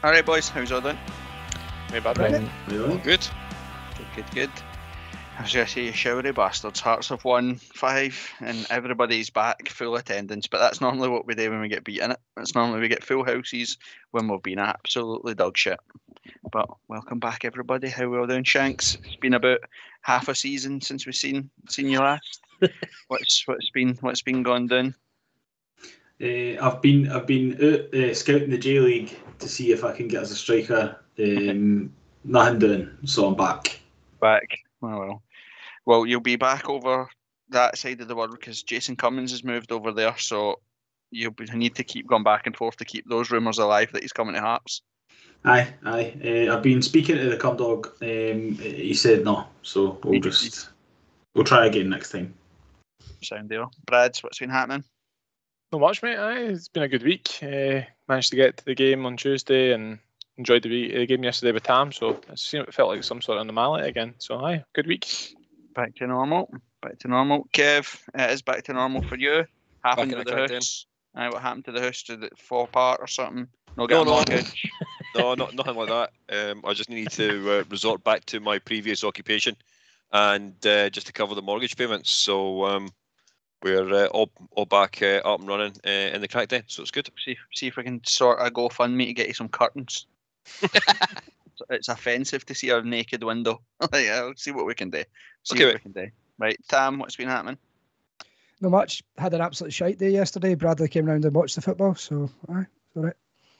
Alright boys, how's all doing? Very bad, Right. All good. Good. I was going to say, you showery bastards. Hearts have won 5 and everybody's back, full attendance. But that's normally what we do when we get beat in it. It's normally we get full houses when we've been absolutely dog shit. But welcome back everybody. How we all doing, Shanks? It's been about half a season since we've seen you last. What's been going down? I've been out scouting the J League to see if I can get as a striker. Nothing doing, so I'm back. Well, you'll be back over that side of the world because Jason Cummins has moved over there, so you'll need to keep going back and forth to keep those rumours alive that he's coming to Hearts. Aye. I've been speaking to the Cumdog. He said no, so we'll try again next time. Sound deal. Brads, what's been happening? Not much, mate. It's been a good week. Managed to get to the game on Tuesday and enjoyed the game yesterday with Tam, so it felt like some sort of normality again. So, good week. Back to normal. Kev, it is back to normal for you. Happened with the house. What happened to the house? Did it fall apart or something? No mortgage? No, nothing like that. I just needed to resort back to my previous occupation and just to cover the mortgage payments. So we're all back up and running in the crackdown, so it's good. See if we can sort a GoFundMe to get you some curtains. It's offensive to see a naked window. Yeah, see what we can do. Right, Tam, what's been happening? Not much. Had an absolute shite day yesterday. Bradley came round and watched the football, so it's all right.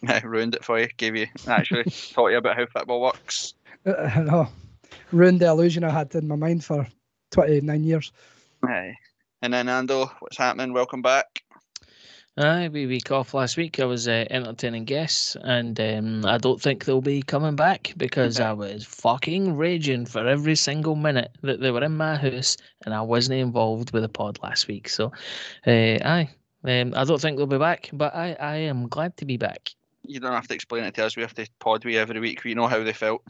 I ruined it for you. Taught you about how football works. No, ruined the illusion I had in my mind for 29 years. Aye. And then Ando, what's happening? Welcome back. Aye, we week off last week. I was entertaining guests, and I don't think they'll be coming back because I was fucking raging for every single minute that they were in my house, and I wasn't involved with the pod last week. So, I don't think they'll be back, but I am glad to be back. You don't have to explain it to us. We have to pod with every week. We know how they felt.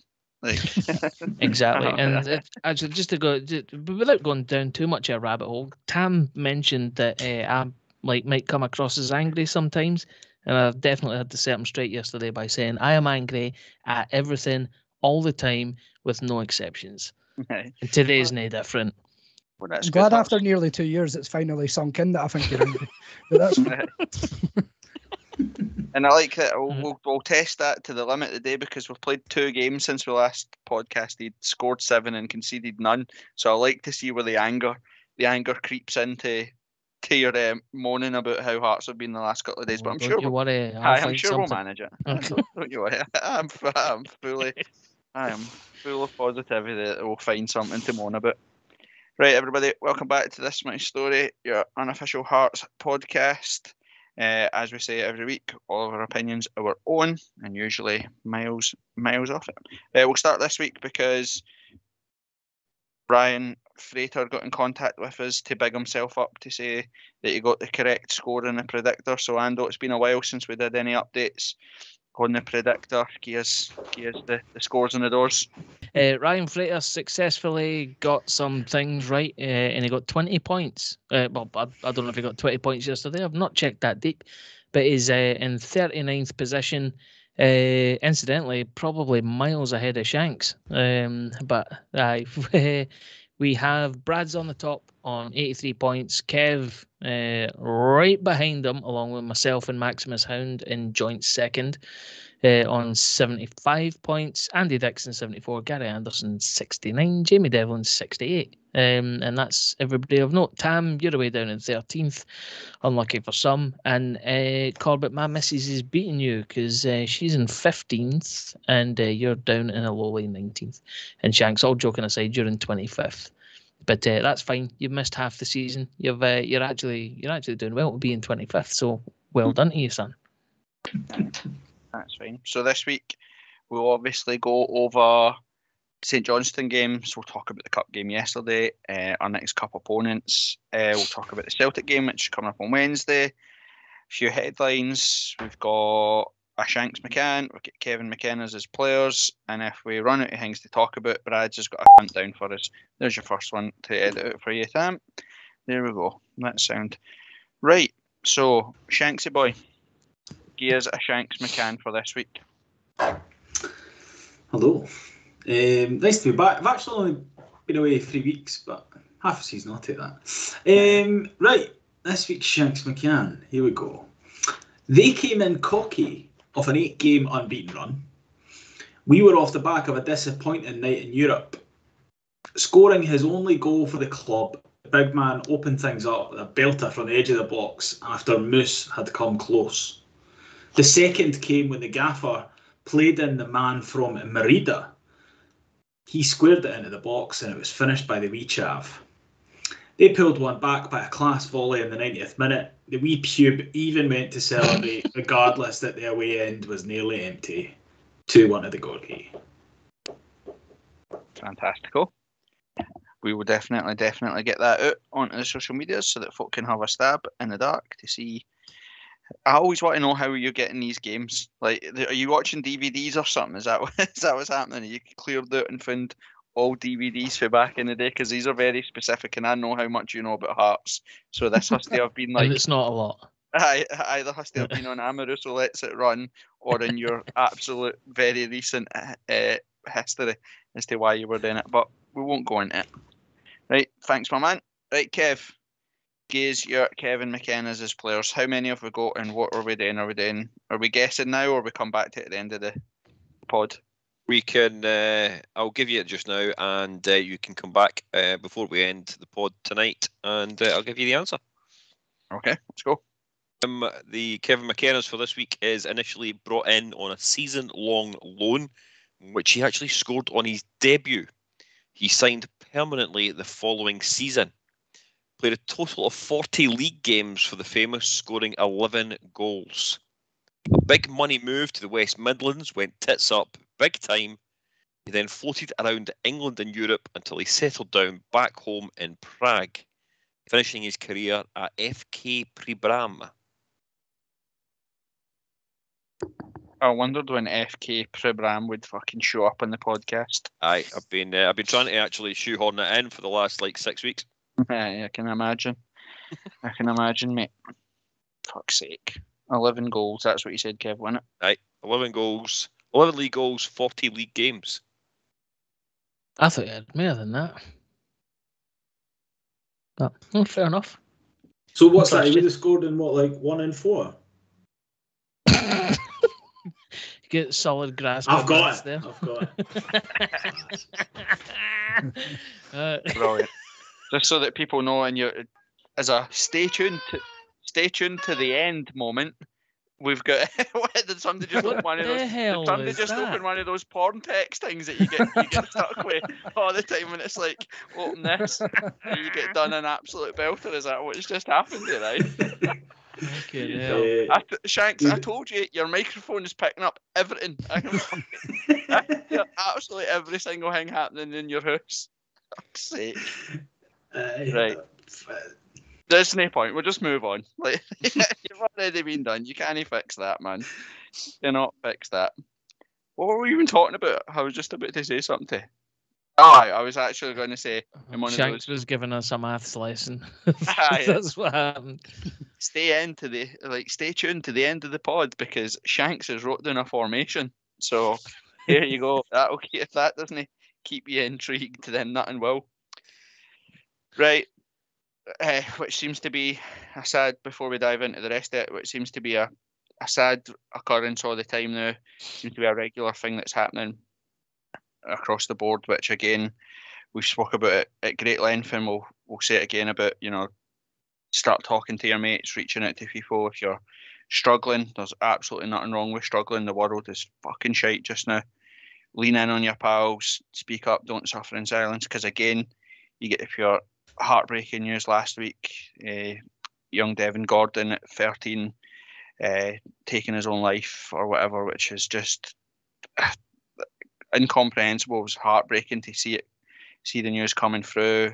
Exactly. And actually, just to go, without going down too much of a rabbit hole, Tam mentioned that I might come across as angry sometimes, and I've definitely had to set him straight yesterday by saying I am angry at everything all the time with no exceptions. And today's no different. Well, I'm glad after nearly 2 years it's finally sunk in that I think you're angry. But that's and I like that we'll test that to the limit today because we've played 2 games since we last podcasted, scored 7 and conceded none. So I like to see where the anger creeps into your moaning about how Hearts have been the last couple of days. But I'm sure we'll manage it. Okay. Don't you worry. I am full of positivity that we'll find something to moan about. Right, everybody, welcome back to This My Story, your unofficial Hearts podcast. As we say every week, all of our opinions are our own and usually miles off it. We'll start this week because Brian Frater got in contact with us to big himself up to say that he got the correct score in the predictor. So Ando, it's been a while since we did any updates on the predictor. Give us the scores and the doors. Ryan Frater successfully got some things right, and he got 20 points. Well, I don't know if he got 20 points yesterday. I've not checked that deep, but he's in 39th position. Incidentally, probably miles ahead of Shanks. But we have Brad's on the top on 83 points. Kev right behind him, along with myself and Maximus Hound in joint second on 75 points. Andy Dixon 74, Gary Anderson 69, Jamie Devlin 68. And that's everybody of note. Tam, you're away down in 13th, unlucky for some. And Corbett, my missus is beating you because she's in 15th and you're down in a lowly 19th. And Shanks, all joking aside, you're in 25th. But that's fine. You've missed half the season. You're actually doing well to be in 25th. So well done to you, son. That's fine. So this week we'll obviously go over St Johnstone games. We'll talk about the cup game yesterday, our next cup opponents. We'll talk about the Celtic game, which is coming up on Wednesday. A few headlines. We've got a Shanks McCann. We've got Kevin McKenna's as players. And if we run out of things to talk about, Brad's just got a hunt down for us. There's your first one to edit out for you, Tam. There we go. That sound. Right. So, Shanksy boy. Gears a Shanks McCann for this week. Hello. Nice to be back. I've actually only been away 3 weeks, but half a season, I'll take that. Right, this week's Shanks McCann. Here we go. They came in cocky off an 8-game unbeaten run. We were off the back of a disappointing night in Europe. Scoring his only goal for the club, the big man opened things up with a belter from the edge of the box after Moose had come close. The second came when the gaffer played in the man from Merida. He squared it into the box and it was finished by the wee chav. They pulled one back by a class volley in the 90th minute. The wee pube even went to celebrate regardless that the away end was nearly empty. 2-1 to the Gorgie. Fantastical. We will definitely get that out onto the social media so that folk can have a stab in the dark to see. I always want to know how you're getting these games. Like, are you watching DVDs or something? Is that what's happening? You cleared out and found all DVDs for back in the day, because these are very specific, and I know how much you know about Hearts. So this has to have been like. And it's not a lot. Either has to have been on Amorous or Lets It Run, or in your absolute very recent history as to why you were doing it. But we won't go into it. Right, thanks, my man. Right, Kev. Gaze your Kevin Mckenna's as players. How many have we got, and what are we doing? Are we guessing now, or we come back to it at the end of the pod? We can. I'll give you it just now, and you can come back before we end the pod tonight, and I'll give you the answer. Okay, let's go. The Kevin Mckenna's for this week is initially brought in on a season-long loan, which he actually scored on his debut. He signed permanently the following season. Played a total of 40 league games for the famous, scoring 11 goals. A big money move to the West Midlands, went tits up, big time. He then floated around England and Europe until he settled down back home in Prague, finishing his career at FK Pribram. I wondered when FK Pribram would fucking show up on the podcast. I've been trying to actually shoehorn it in for the last 6 weeks. I can imagine. I can imagine, mate. Fuck's sake. 11 goals, that's what you said, Kev, wasn't it? Aye, 11 goals, 11 league goals, 40 league games. I thought you had more than that. But, fair enough. So what's that? He would have scored in 1 in 4? Get solid grasp. I've got it. There. I've got it. Brilliant. Just so that people know, and as a stay tuned to the end moment, we've got. Did somebody just open one of those? Did somebody just open one of those porn text things that you get stuck with all the time when it's like, open this, and you get done an absolute belter? Is that what's just happened here, right? Okay, Shanks, I told you your microphone is picking up everything. I hear absolutely every single thing happening in your house. Fuck's sake. Right. There's no point. We'll just move on. You've already been done. You can't fix that, man. You cannot fix that. What were we even talking about? I was just about to say something. I was actually going to say Shanks was giving us a maths lesson. That's what happened. Stay tuned to the end of the pod, because Shanks has wrote down a formation. So there you go. If that doesn't keep you intrigued, then nothing will. Right. Which seems to be a sad, before we dive into the rest of it, which seems to be a sad occurrence all the time now. Seems to be a regular thing that's happening across the board, which again, we've spoke about it at great length, and we'll say it again about, start talking to your mates, reaching out to people. If you're struggling, there's absolutely nothing wrong with struggling. The world is fucking shite just now. Lean in on your pals, speak up, don't suffer in silence, because again, if you're heartbreaking news last week, young Devin Gordon at 13 taking his own life or whatever, which is just incomprehensible. It was heartbreaking to see the news coming through.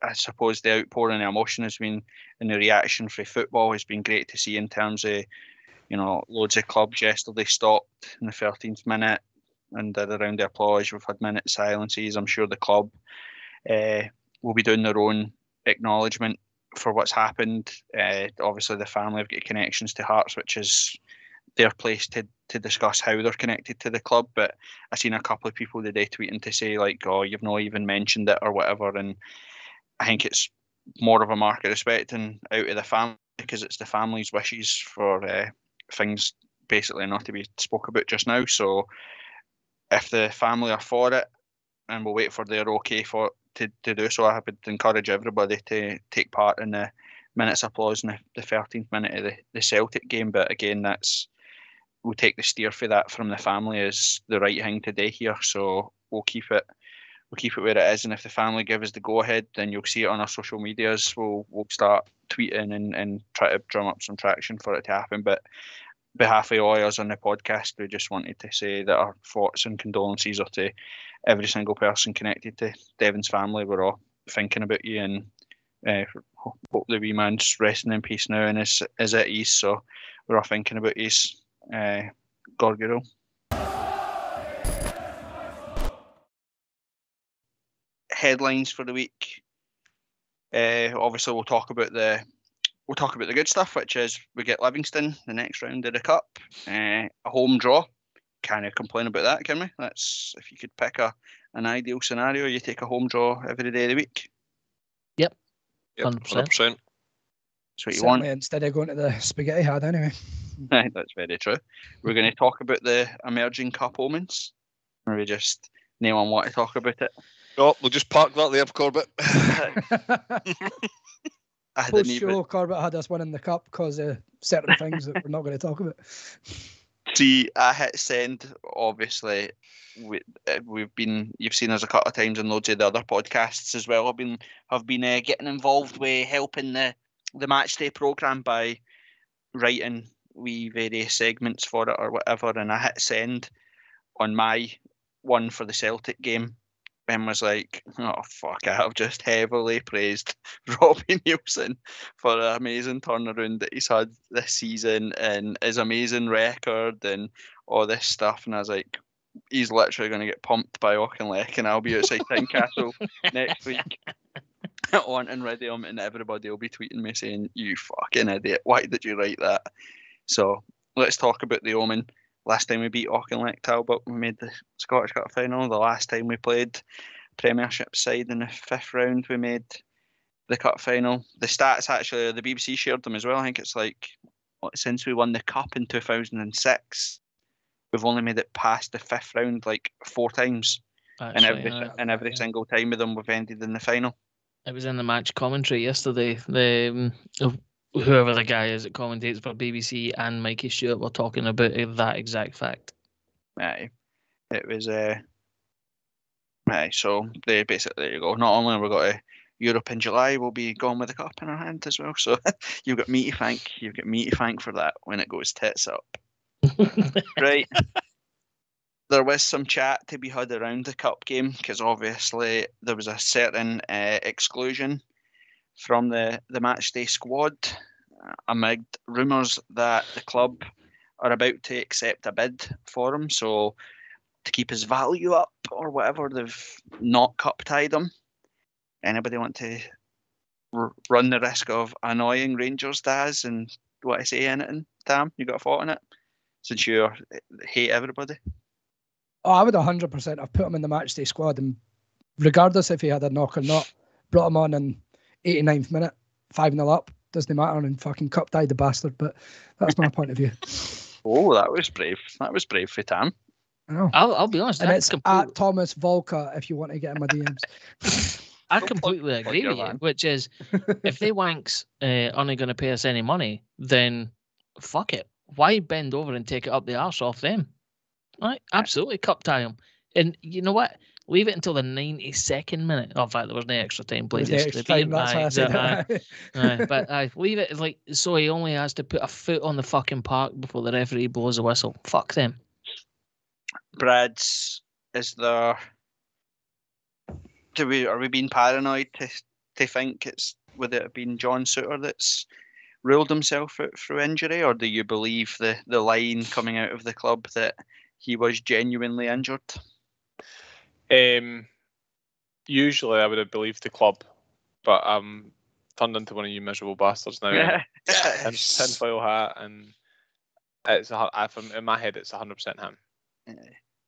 I suppose the outpouring of emotion has been, and the reaction for football has been great to see, in terms of, loads of clubs yesterday stopped in the 13th minute and did a round of applause. We've had minute silences. I'm sure the club will be doing their own acknowledgement for what's happened. Obviously, the family have got connections to Hearts, which is their place to discuss how they're connected to the club. But I seen a couple of people today tweeting to say like, "Oh, you've not even mentioned it" or whatever. And I think it's more of a mark of respect and out of the family, because it's the family's wishes for things basically not to be spoke about just now. So if the family are for it, and we'll wait for their okay for to do so, I would encourage everybody to take part in the minutes applause in the 13th minute of the Celtic game. But again, we'll take the steer for that from the family as the right thing to do here. So we'll keep it where it is, and if the family give us the go ahead, then you'll see it on our social medias. We'll start tweeting and try to drum up some traction for it to happen. But on behalf of all of us on the podcast, we just wanted to say that our thoughts and condolences are to every single person connected to Devon's family. We're all thinking about you, and hope the wee man's resting in peace now and is at ease. So we're all thinking about his Gorgirl. Headlines for the week. Obviously, we'll talk about the good stuff, which is we get Livingston the next round of the cup, a home draw. Can't complain about that, can we? That's if you could pick an ideal scenario, you take a home draw every day of the week. Yep, 100%. That's what you Certainly, want. instead of going to the spaghetti hut anyway. That's very true. We're going to talk about the emerging cup omens. Or we just no one want to talk about it. No, we'll just park that there, Corbett. Post show, Corbett had us winning the cup because of certain things that we're not going to talk about. See, I hit send. Obviously, you've seen us a couple of times in loads of the other podcasts as well. I've been getting involved with helping the match day program by writing various segments for it or whatever, and I hit send on my one for the Celtic game. Ben was like, "Oh fuck! I have just heavily praised Robbie Nielsen for the amazing turnaround that he's had this season and his amazing record and all this stuff." And I was like, "He's literally going to get pumped by Auchinleck, and I'll be outside Tynecastle next week wanting Ridium, and everybody will be tweeting me saying, 'You fucking idiot! Why did you write that?'" So let's talk about the Omen. Last time we beat Auchinleck Talbot, we made the Scottish Cup final. The last time we played Premiership side in the 5th round, we made the cup final. The stats actually, the BBC shared them as well. I think it's like since we won the cup in 2006, we've only made it past the 5th round like 4 times, actually, and every single time with them we've ended in the final. It was in the match commentary yesterday. Whoever the guy is that commentates for BBC and Mikey Stewart were talking about that exact fact. Aye. It was so basically there you go. Not only have we got Europe in July, we'll be going with the cup in our hand as well. So you've got me to thank. You've got me to thank for that when it goes tits up. Right. There was some chat to be had around the cup game because obviously there was a certain exclusion from the matchday squad amid rumours that the club are about to accept a bid for him. So to keep his value up or whatever, they've not cup tied him. Anybody want to run the risk of annoying Rangers, Daz, and what I say anything? Tam, you got a thought on it? Since you hate everybody. Oh, I would 100% have put him in the matchday squad, and regardless if he had a knock or not, brought him on in 89th minute, 5-0 up. Doesn't matter, and fucking cup tied the bastard. But that's my point of view. Oh, that was brave. That was brave for Tam. I know. I'll be honest. And it's at Thomas Volka if you want to get in my DMs. I completely agree with you, which is if they wanks aren't going to pay us any money, then fuck it. Why bend over and take it up the arse off them? Right? Absolutely cup tie them. And you know what? Leave it until the 92nd minute. Oh, in fact, there was no extra time played yesterday. That's why I said that. But leave it like so he only has to put a foot on the fucking park before the referee blows a whistle. Fuck them. Brad's, are we being paranoid to think would it have been John Suter that's ruled himself out through injury, or do you believe the line coming out of the club that he was genuinely injured? Usually I would have believed the club, but I'm turned into one of you miserable bastards now. Tinfoil hat, and In my head, it's 100% him.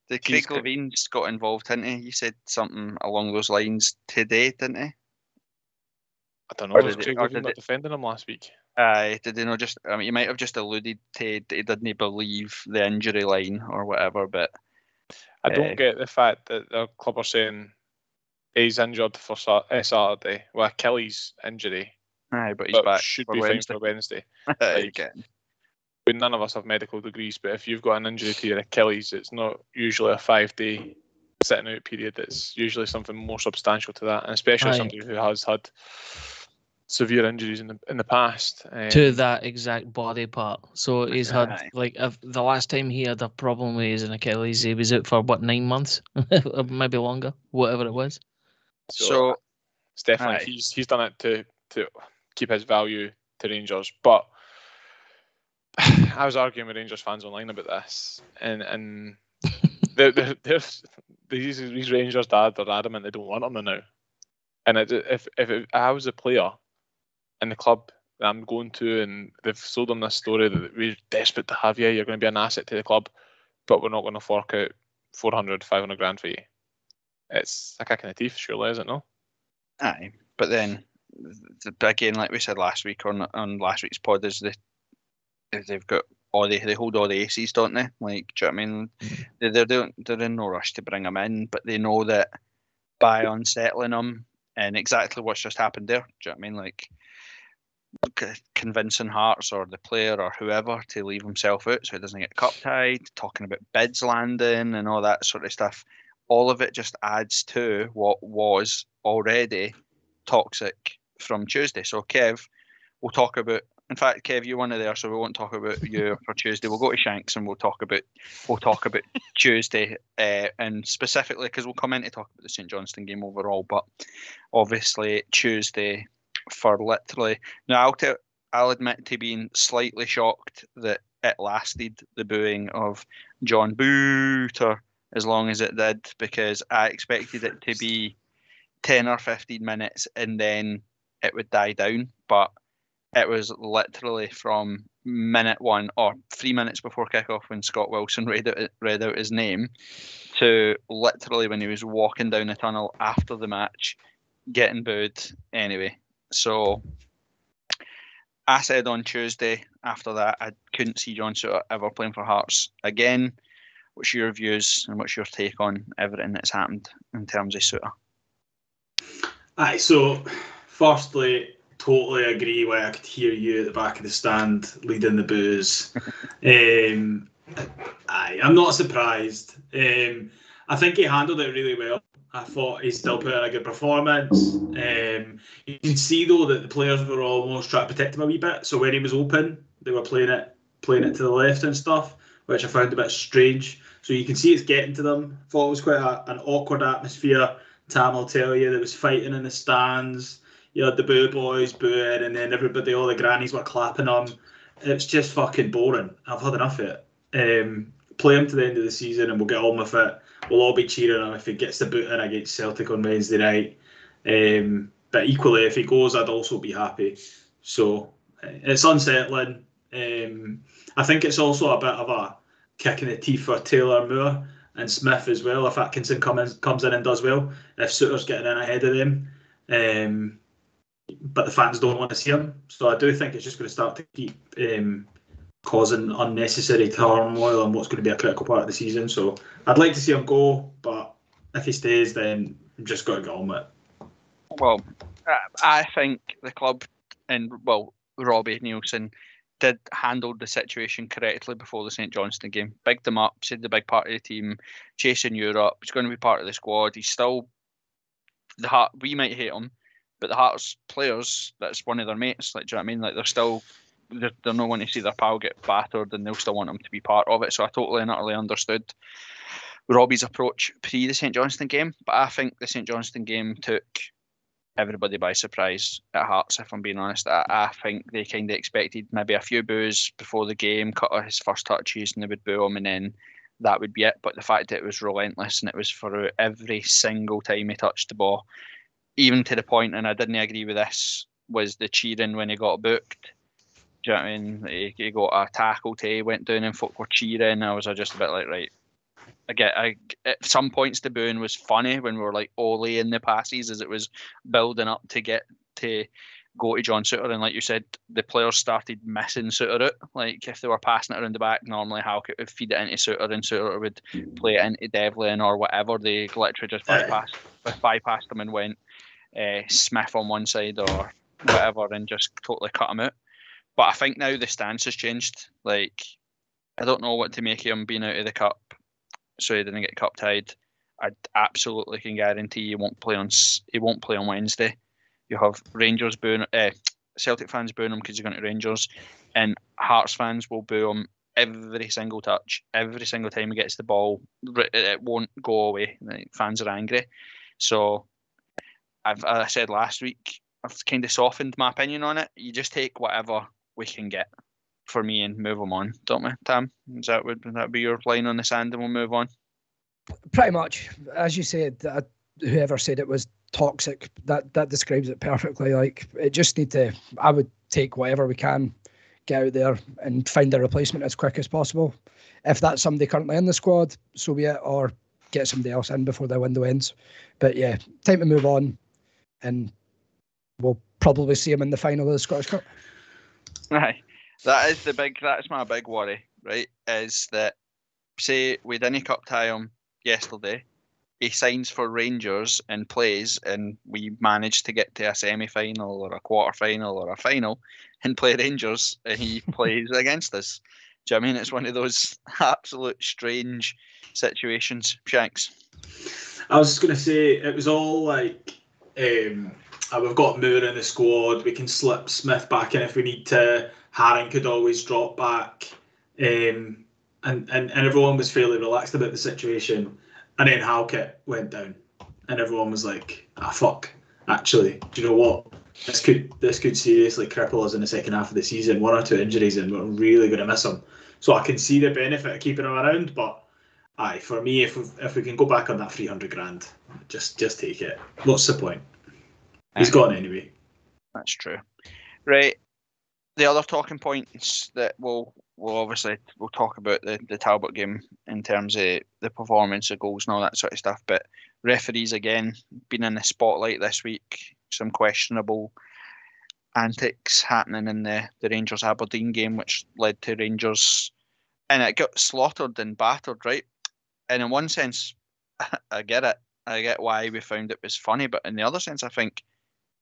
The Craig Levine's got involved, hadn't he? He said something along those lines today, didn't he? I don't know. Was Craig Levine not defending him last week? Did they not just? I mean, he might have just alluded to he didn't believe the injury line or whatever. But I don't get the fact that the club are saying he's injured for Saturday with Achilles injury. Aye, but he's back. Should be fine for Wednesday. None of us have medical degrees, but if you've got an injury to your Achilles, it's not usually a 5-day sitting out period. It's usually something more substantial to that, and especially somebody who has had severe injuries in the past to that exact body part. So he's had the last time he had a problem with his Achilles, he was out for 9 months, or maybe longer, whatever it was. So it's definitely he's done it to keep his value to Rangers. But I was arguing with Rangers fans online about this, and these Rangers dads are adamant they don't want him now. And if I was a player in the club that I'm going to, and they've sold them this story that we're desperate to have you, you're going to be an asset to the club, but we're not going to fork out 400, 500 grand for you. It's a kick in the teeth, surely, is it no? Aye, but then again, like we said last week on last week's pod, is they've got they hold all the aces, don't they? Like, do you know what I mean? They're in no rush to bring him in, but they know that by unsettling him and exactly what's just happened there, do you know what I mean? Like, convincing Hearts or the player or whoever to leave himself out so he doesn't get cup tied, talking about bids landing and all that sort of stuff. All of it just adds to what was already toxic from Tuesday. So Kev, we'll talk about. In fact, Kev, you weren't there, so we won't talk about you for Tuesday. We'll go to Shanks and we'll talk about Tuesday, and specifically because we'll come in to talk about the St Johnstone game overall. But obviously Tuesday, for literally now, I'll admit to being slightly shocked that it lasted, the booing of John Booter, as long as it did, because I expected it to be 10 or 15 minutes and then it would die down, but it was literally from minute 1 or 3 minutes before kickoff when Scott Wilson read out his name to literally when he was walking down the tunnel after the match getting booed anyway. So I said on Tuesday after that I couldn't see John Souttar ever playing for Hearts again. What's your views and what's your take on everything that's happened in terms of Souttar? Aye, so firstly, totally agree why I could hear you at the back of the stand leading the boos. I'm not surprised. I think he handled it really well. I thought he still put in a good performance. You can see though that the players were almost trying to protect him a wee bit. So when he was open, they were playing it to the left and stuff, which I found a bit strange. So you can see it's getting to them. I thought it was quite an awkward atmosphere. Tam will tell you there was fighting in the stands. You had the boo boys booing, and then everybody, all the grannies were clapping them. It's just fucking boring. I've had enough of it. Play him to the end of the season and we'll get on with it. We'll all be cheering him if he gets the boot in against Celtic on Wednesday night. But equally, if he goes, I'd also be happy. So it's unsettling. I think it's also a bit of a kick in the teeth for Taylor Moore and Smith as well, if Atkinson comes in and does well, if Souttar's getting in ahead of them. But the fans don't want to see him. So I do think it's just going to start to keep causing unnecessary turmoil on what's going to be a critical part of the season. So I'd like to see him go, but if he stays, then I'm just got to get on with it. Well, I think the club and, Robbie Nielsen did handle the situation correctly before the St Johnstone game. Bigged them up, said the big part of the team, chasing Europe. He's going to be part of the squad. He's still the Heart. We might hate him, but the Hearts players, that's one of their mates. Like, do you know what I mean? Like, they're not wanting to see their pal get battered, and they'll still want him to be part of it. So I totally and utterly understood Robbie's approach pre the St Johnstone game, but I think the St Johnstone game took everybody by surprise at Hearts, if I'm being honest. I think they kind of expected maybe a few boos before the game, cut his first touches and they would boo him and then that would be it. But the fact that it was relentless and it was for every single time he touched the ball, even to the point, and I didn't agree with this, was the cheering when he got booked. Do you know what I mean? He got a tackle to, went down and folk were cheering. I was just a bit like, right. At some points the booing was funny when we were like Ollie in the passes as it was building up to get to go to John Suter, and like you said, the players started missing Suter out. Like if they were passing it around the back, normally Halkett would feed it into Suter and Suter would play it into Devlin or whatever. They literally just bypassed them and went Smith on one side or whatever and just totally cut him out. But I think now the stance has changed. Like I don't know what to make of him being out of the cup, so he didn't get cup tied. I absolutely can guarantee he won't play on Wednesday. You have Rangers booing, Celtic fans booing him because he's going to Rangers, and Hearts fans will boo him every single touch, every single time he gets the ball. It won't go away. Like, fans are angry. So, as I said last week, I've kind of softened my opinion on it. You just take whatever we can get for me and move them on, don't we, Tam? Would that be your line on the sand and we'll move on? Pretty much. As you said, whoever said it was toxic, that describes it perfectly. Like, it just I would take whatever we can, get out there and find a replacement as quick as possible. If that's somebody currently in the squad, so be it, or get somebody else in before the window ends. But yeah, time to move on, and we'll probably see him in the final of the Scottish Cup. Right. That's my big worry, right? Is that, say we didn't cup tie him yesterday, he signs for Rangers and plays, and we manage to get to a semi-final or a quarter-final or a final and play Rangers, and he plays against us. Do you know what I mean? It's one of those absolute strange situations. Shanks? I was just going to say, it was all like, we've got Moore in the squad, we can slip Smith back in if we need to, Haring could always drop back, and everyone was fairly relaxed about the situation. And then Halkett went down, and everyone was like, fuck, actually, do you know what? This could seriously cripple us in the second half of the season. 1 or 2 injuries, and we're really going to miss him. So I can see the benefit of keeping him around, but for me, if we can go back on that 300 grand, just take it. What's the point? He's gone anyway. That's true. Right. The other talking points that we'll talk about the Talbot game in terms of the performance, the goals and all that sort of stuff. But referees again been in the spotlight this week. Some questionable antics happening in the Rangers Aberdeen game, which led to Rangers, and it got slaughtered and battered, right? And in one sense, I get it. I get why we found it was funny, but in the other sense, I think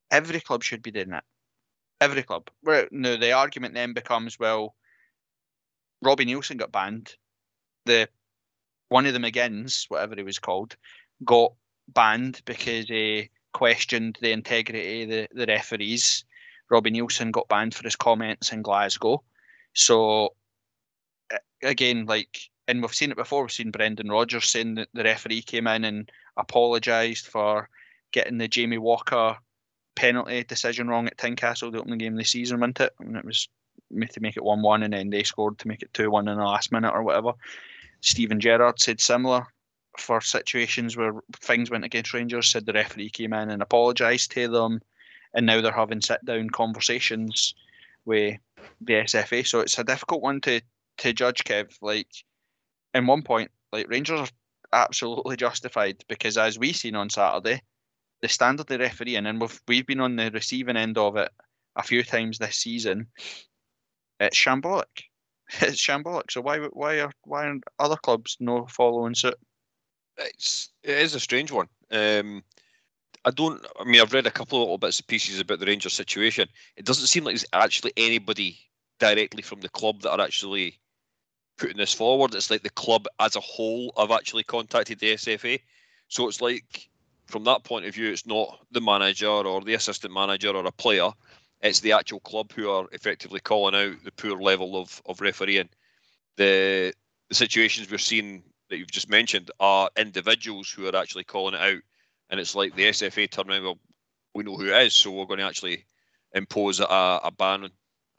every club should be doing that. Every club. Now, the argument then becomes, well, Robbie Nielsen got banned. One of the McGinns, whatever he was called, got banned because he questioned the integrity of the referees. Robbie Nielsen got banned for his comments in Glasgow. So, again, and we've seen it before. We've seen Brendan Rodgers saying that the referee came in and apologised for getting the Jamie Walker penalty decision wrong at Tynecastle, the opening game of the season, wasn't it? And it was to make it 1-1, and then they scored to make it 2-1 in the last minute or whatever. Stephen Gerrard said similar for situations where things went against Rangers, said the referee came in and apologised to them, and now they're having sit-down conversations with the SFA. So it's a difficult one to judge, Kev. Like, in one point, like, Rangers are absolutely justified because, as we seen on Saturday, the standard of refereeing, and we've been on the receiving end of it a few times this season, it's shambolic. It's shambolic. So why are other clubs no following suit? It is a strange one. I've read a couple of little bits and pieces about the Rangers situation. It doesn't seem like there's actually anybody directly from the club that are actually putting this forward. It's like the club as a whole have actually contacted the SFA. So it's like, from that point of view, it's not the manager or the assistant manager or a player. It's the actual club who are effectively calling out the poor level of refereeing. The situations we're seeing that you've just mentioned are individuals who are actually calling it out. And it's like the SFA turn around, well, we know who it is, so we're going to actually impose a ban. I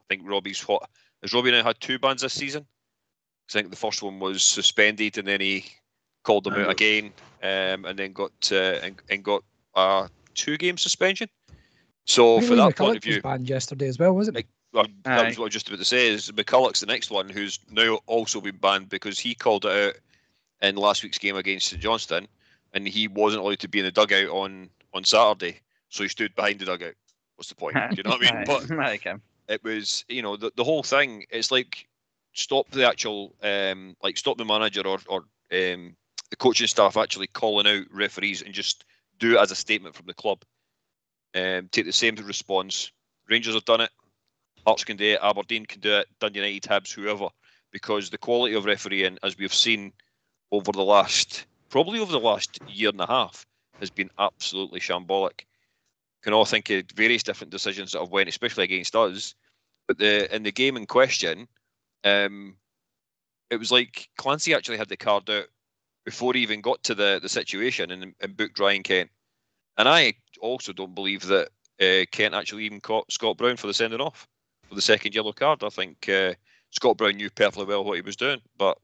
think has Robbie now had 2 bans this season? I think the first one was suspended, and then he called them out again, and then got a 2-game suspension. So for that point of view, was banned yesterday as well, wasn't it? that was what I was just about to say. Is McCulloch's the next one who's now also been banned because he called it out in last week's game against St Johnstone, and he wasn't allowed to be in the dugout on Saturday, so he stood behind the dugout. What's the point? Do you know what I mean? But it was, the whole thing. It's like stop the actual, stop the manager or the coaching staff actually calling out referees and just do it as a statement from the club. Take the same response. Rangers have done it. Hearts can do it. Aberdeen can do it. Dundee United, Hibs, whoever. Because the quality of refereeing, as we've seen over the last year and a half, has been absolutely shambolic. Can all think of various different decisions that have went, especially against us. But in the game in question, it was like Clancy actually had the card out before he even got to the situation and booked Ryan Kent. And I also don't believe that Kent actually even caught Scott Brown for the sending off for the second yellow card. I think Scott Brown knew perfectly well what he was doing, but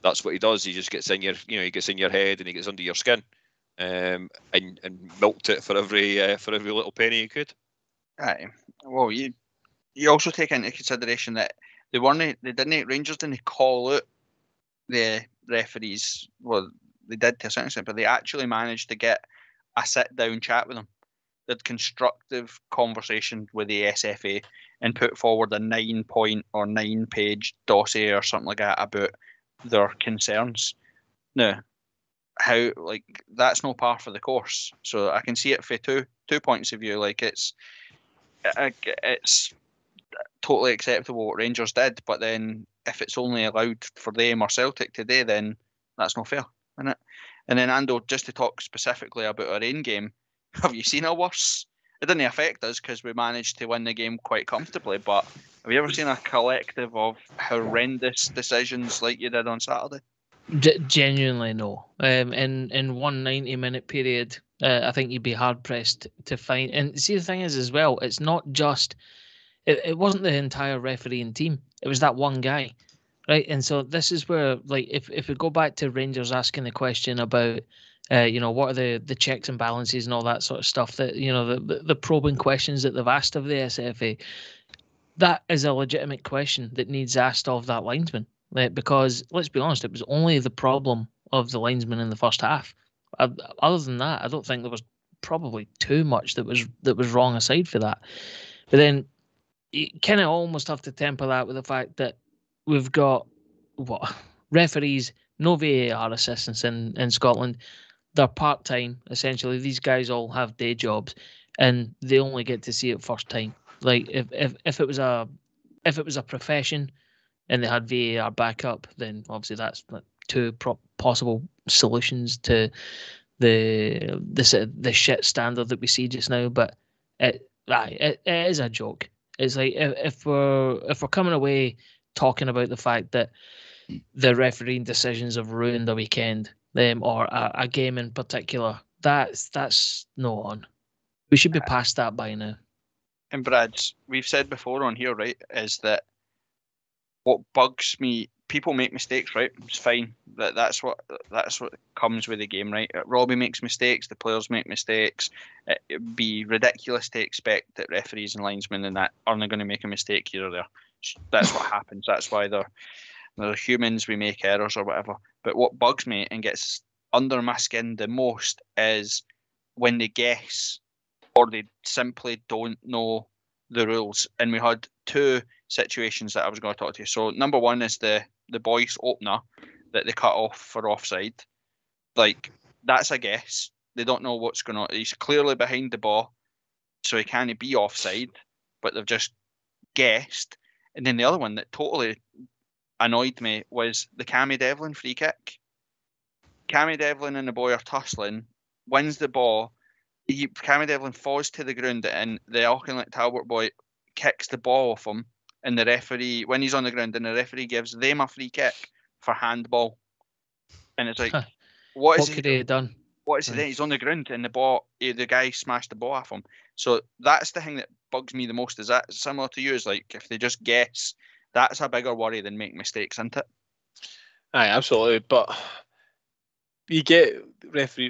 that's what he does. He just gets in your, he gets in your head and he gets under your skin, and milked it for every little penny he could. Aye. Well, you also take into consideration that Rangers didn't call out the referees. Well, they did to a certain extent, but they actually managed to get a sit-down chat with them. They had constructive conversation with the SFA and put forward a 9-point or 9-page dossier or something like that about their concerns. Now, how that's no par for the course. So I can see it for two points of view. Like it's totally acceptable what Rangers did, but then if it's only allowed for them or Celtic today, then that's not fair, isn't it? And then Ando, just to talk specifically about our own game, have you seen a worse? It didn't affect us because we managed to win the game quite comfortably, but have you ever seen a collective of horrendous decisions like you did on Saturday? Genuinely no. In one 90-minute period, I think you'd be hard pressed to find. And see, the thing is as well, it's not just. It wasn't the entire refereeing team. It was that one guy, right? And so this is where, if we go back to Rangers asking the question about, what are the checks and balances and all that sort of stuff that the probing questions that they've asked of the SFA, that is a legitimate question that needs asked of that linesman. Because let's be honest, it was only the problem of the linesman in the first half. Other than that, I don't think there was probably too much that was wrong aside for that. But then you kind of almost have to temper that with the fact that we've got referees, no VAR assistants in Scotland. They're part-time, essentially. These guys all have day jobs, and they only get to see it first time. Like if it was a profession and they had VAR backup, then obviously that's two possible solutions to the shit standard that we see just now. But it is a joke. It's like if we're coming away talking about the fact that the refereeing decisions have ruined the weekend, or a game in particular, that's no on. We should be past that by now. And Brad, we've said before on here, right, is that what bugs me, people make mistakes, right? It's fine. That's what comes with the game, right? Robbie makes mistakes, the players make mistakes. It'd be ridiculous to expect that referees and linesmen and that aren't going to make a mistake here or there. That's what happens. That's why they're humans. We make errors or whatever. But what bugs me and gets under my skin the most is when they guess or they simply don't know the rules. And we had two situations that I was going to talk to you. So number one is the Boyce opener that they cut off for offside. Like, that's a guess. They don't know what's going on. He's clearly behind the ball, so he can't be offside, but they've just guessed. And then the other one that totally annoyed me was the Cammy Devlin free kick. Cammy Devlin and the boy are tussling, wins the ball. Cammy Devlin falls to the ground, and the Auchinleck Talbot boy kicks the ball off him. And the referee, when he's on the ground, and the referee gives them a free kick for handball. And it's like, what could he have done? What is it? He's on the ground, and the guy smashed the ball off him. So that's the thing that bugs me the most. Is that similar to you? Is like if they just guess, that's a bigger worry than make mistakes, isn't it? Aye, absolutely. But you get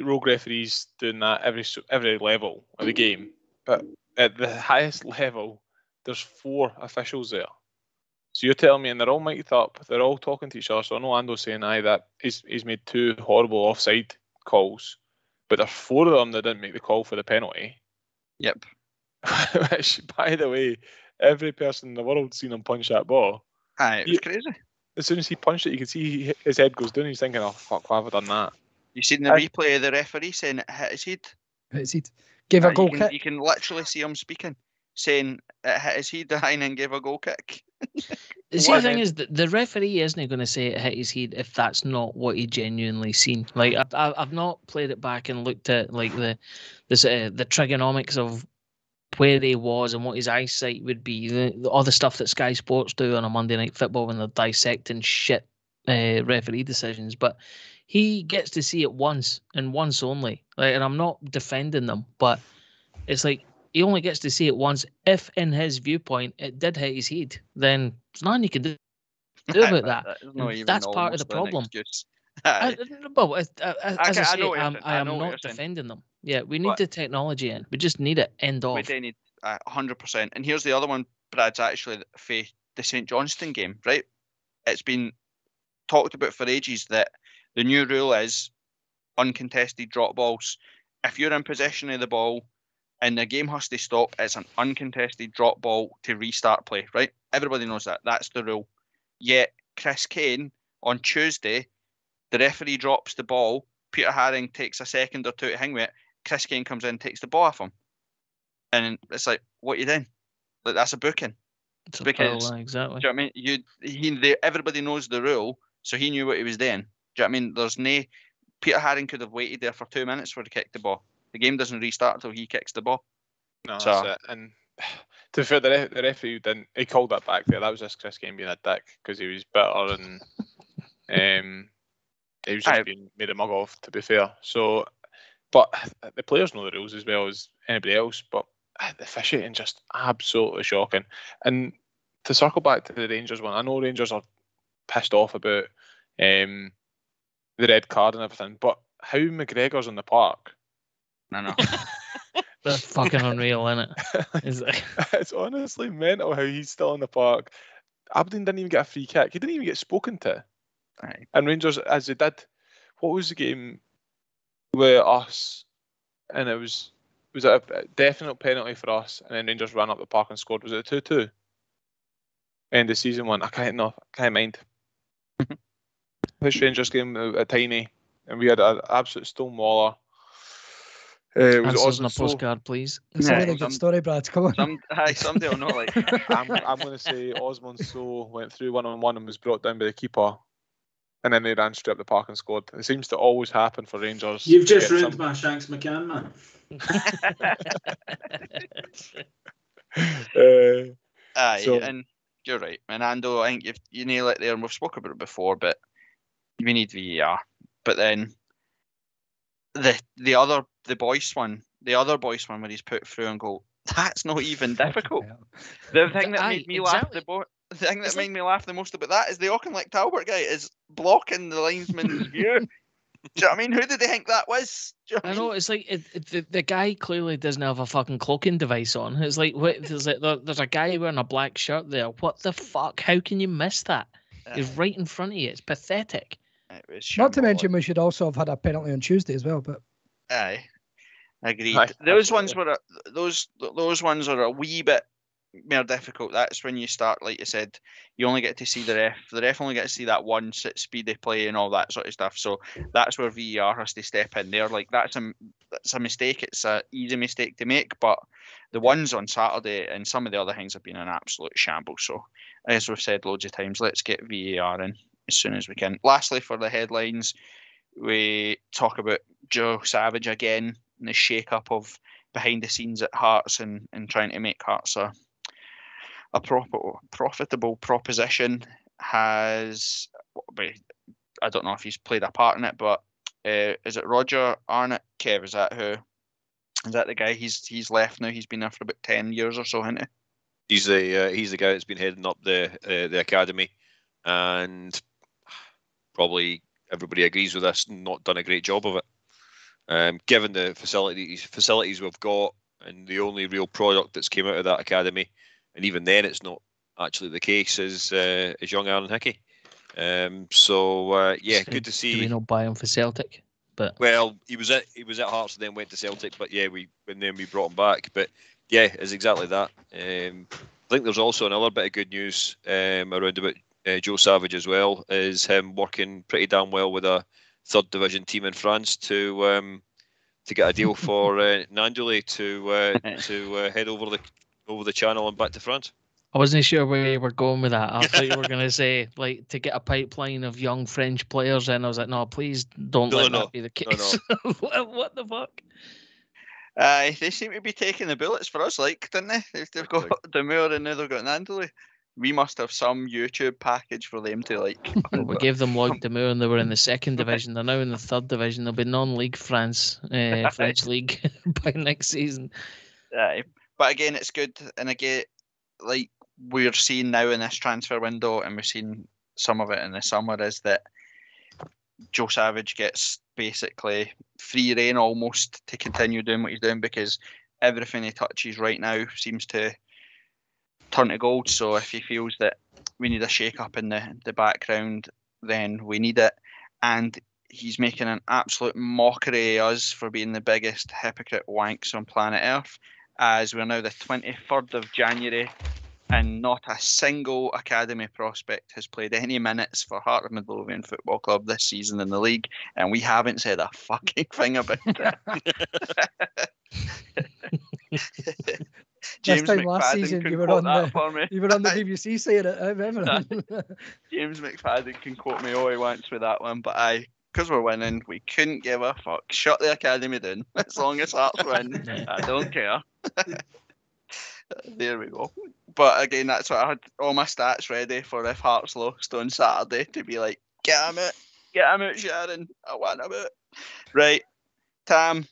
rogue referees doing that every level of the game. But at the highest level, there's 4 officials there. So you're telling me, and they're all mic'd up, they're all talking to each other. So I know Ando's saying, that he's made 2 horrible offside calls, but there's 4 of them that didn't make the call for the penalty. Yep. Which, by the way, every person in the world seen him punch that ball. Aye, it was crazy. As soon as he punched it, you could see his head goes down. He's thinking, "Oh fuck, why have I done that?" You seen the replay of the referee saying it hit his head? Hit his head. Gave a goal kick. You can literally see him speaking, saying it hit his head and then gave a goal kick. See, the thing is, the referee isn't going to say it hit his head if that's not what he genuinely seen. Like, I've not played it back and looked at like the trigonomics of where he was and what his eyesight would be. All the stuff that Sky Sports do on a Monday Night Football when they're dissecting shit referee decisions, but he gets to see it once and once only. Like, and I'm not defending them, but it's like he only gets to see it once. If in his viewpoint it did hit his head, then there's nothing you can do about that. That's part of the problem. I am not defending them. Yeah, we need the technology in. We just need it. End off. We do need 100%. And here's the other one, Brad's actually for the St Johnstone game, right? It's been talked about for ages that the new rule is uncontested drop balls. If you're in possession of the ball and the game has to stop, it's an uncontested drop ball to restart play, right? Everybody knows that. That's the rule. Yet, Chris Kane, on Tuesday, the referee drops the ball. Peter Haring takes a second or two to hang with it. Chris Kane comes in and takes the ball off him. And it's like, what are you doing? Like, that's a booking. It's because, exactly. Do you know what I mean? Everybody knows the rule, so he knew what he was doing. Do you know what I mean? There's no... Peter Haring could have waited there for 2 minutes for to kick the ball. The game doesn't restart until he kicks the ball. No, so, that's it. And to be fair, the referee didn't... He called that back there. That was just Chris Kane being a dick because he was bitter and... he was just being made a mug of, to be fair. So, but the players know the rules as well as anybody else. But the officiating just absolutely shocking. And to circle back to the Rangers one, I know Rangers are pissed off about the red card and everything, but how McGregor's in the park? No. That's fucking unreal, isn't it? It's honestly mental how he's still in the park. Aberdeen didn't even get a free kick. He didn't even get spoken to. Aye. And Rangers, as they did, what was the game with us? And it was a definite penalty for us, and then Rangers ran up the park and scored. Was it a 2-2? End of season one. I can't mind. Which Rangers game a tiny, and we had an absolute stonewaller. Answers on a postcard, please. It's a really good story, Brad. Come on. Someday I'll not like. I'm going to say Osmond So went through 1-on-1 and was brought down by the keeper. And then they ran straight up the park and scored. It seems to always happen for Rangers. You've just ruined my Shanks McCann, man. And you're right. And Ando, I think you nail it there, and we've spoken about it before, but we need VAR. But then the other Boyce one where he's put through and go, that's not even difficult. The thing that made me laugh the thing that made me laugh the most about that is the Auchinleck Talbot guy is blocking the linesman's view. Do you know what I mean? Who did they think that was? I know, it's like the guy clearly doesn't have a fucking cloaking device on. It's like, there's a guy wearing a black shirt there. What the fuck? How can you miss that? He's right in front of you. It's pathetic. Not to mention, we should also have had a penalty on Tuesday as well. But aye, agreed. Those ones are a wee bit more difficult. That's when you start, like you said, you only get to see the ref. The ref only gets to see that once at speed of play and all that sort of stuff. So that's where VAR has to step in there. Like that's a mistake. It's an easy mistake to make. But the ones on Saturday and some of the other things have been an absolute shambles. So as we've said loads of times, let's get VAR in as soon as we can. Lastly, for the headlines, we talk about Joe Savage again and the shake-up of behind the scenes at Hearts and trying to make Hearts a profitable proposition. I don't know if he's played a part in it, but is it Roger Arnott? Kev, is that the guy? He's left now. He's been there for about 10 years or so, hasn't he? He's the guy that's been heading up the academy, and probably everybody agrees with this. Not done a great job of it. Given the facilities we've got, and the only real product that's came out of that academy and even then it's not actually the case as young Aaron Hickey. Yeah, good to see. Do we not buy him for Celtic? But well, he was at Hearts and then went to Celtic, but yeah, we brought him back. But yeah, it's exactly that. I think there's also another bit of good news around about Joe Savage as well, is him working pretty damn well with a third division team in France to get a deal for Nandule to head over the channel and back to France. I wasn't sure where you were going with that. I thought you were going to say, like, to get a pipeline of young French players in. I was like, no, please don't let that be the case. No. What the fuck? They seem to be taking the bullets for us, like, didn't they? They've got Demure and now they've got Nandole. We must have some YouTube package for them to like. Well, we gave them Lloyd Demure and they were in the second division. They're now in the third division. They'll be non-league France, French league by next season. But again, it's good. And again, like, we're seeing now in this transfer window, and we've seen some of it in the summer, is that Joe Savage gets basically free rein almost to continue doing what he's doing, because everything he touches right now seems to turn to gold. So if he feels that we need a shake up in the background, then we need it. And he's making an absolute mockery of us for being the biggest hypocrite wanks on planet Earth, as we're now the 23rd of January and not a single academy prospect has played any minutes for Heart of Midlothian Football Club this season in the league, and we haven't said a fucking thing about it. James this time McFadden last season you were on the BBC saying it, I remember. James McFadden can quote me all he wants with that one, but because we're winning, we couldn't give a fuck. Shut the academy down. As long as Hearts win, I don't care. There we go. But again, that's what I had all my stats ready for if Hearts lost on Saturday, to be like, get him out, Sharon. I want him out. Right, Tam,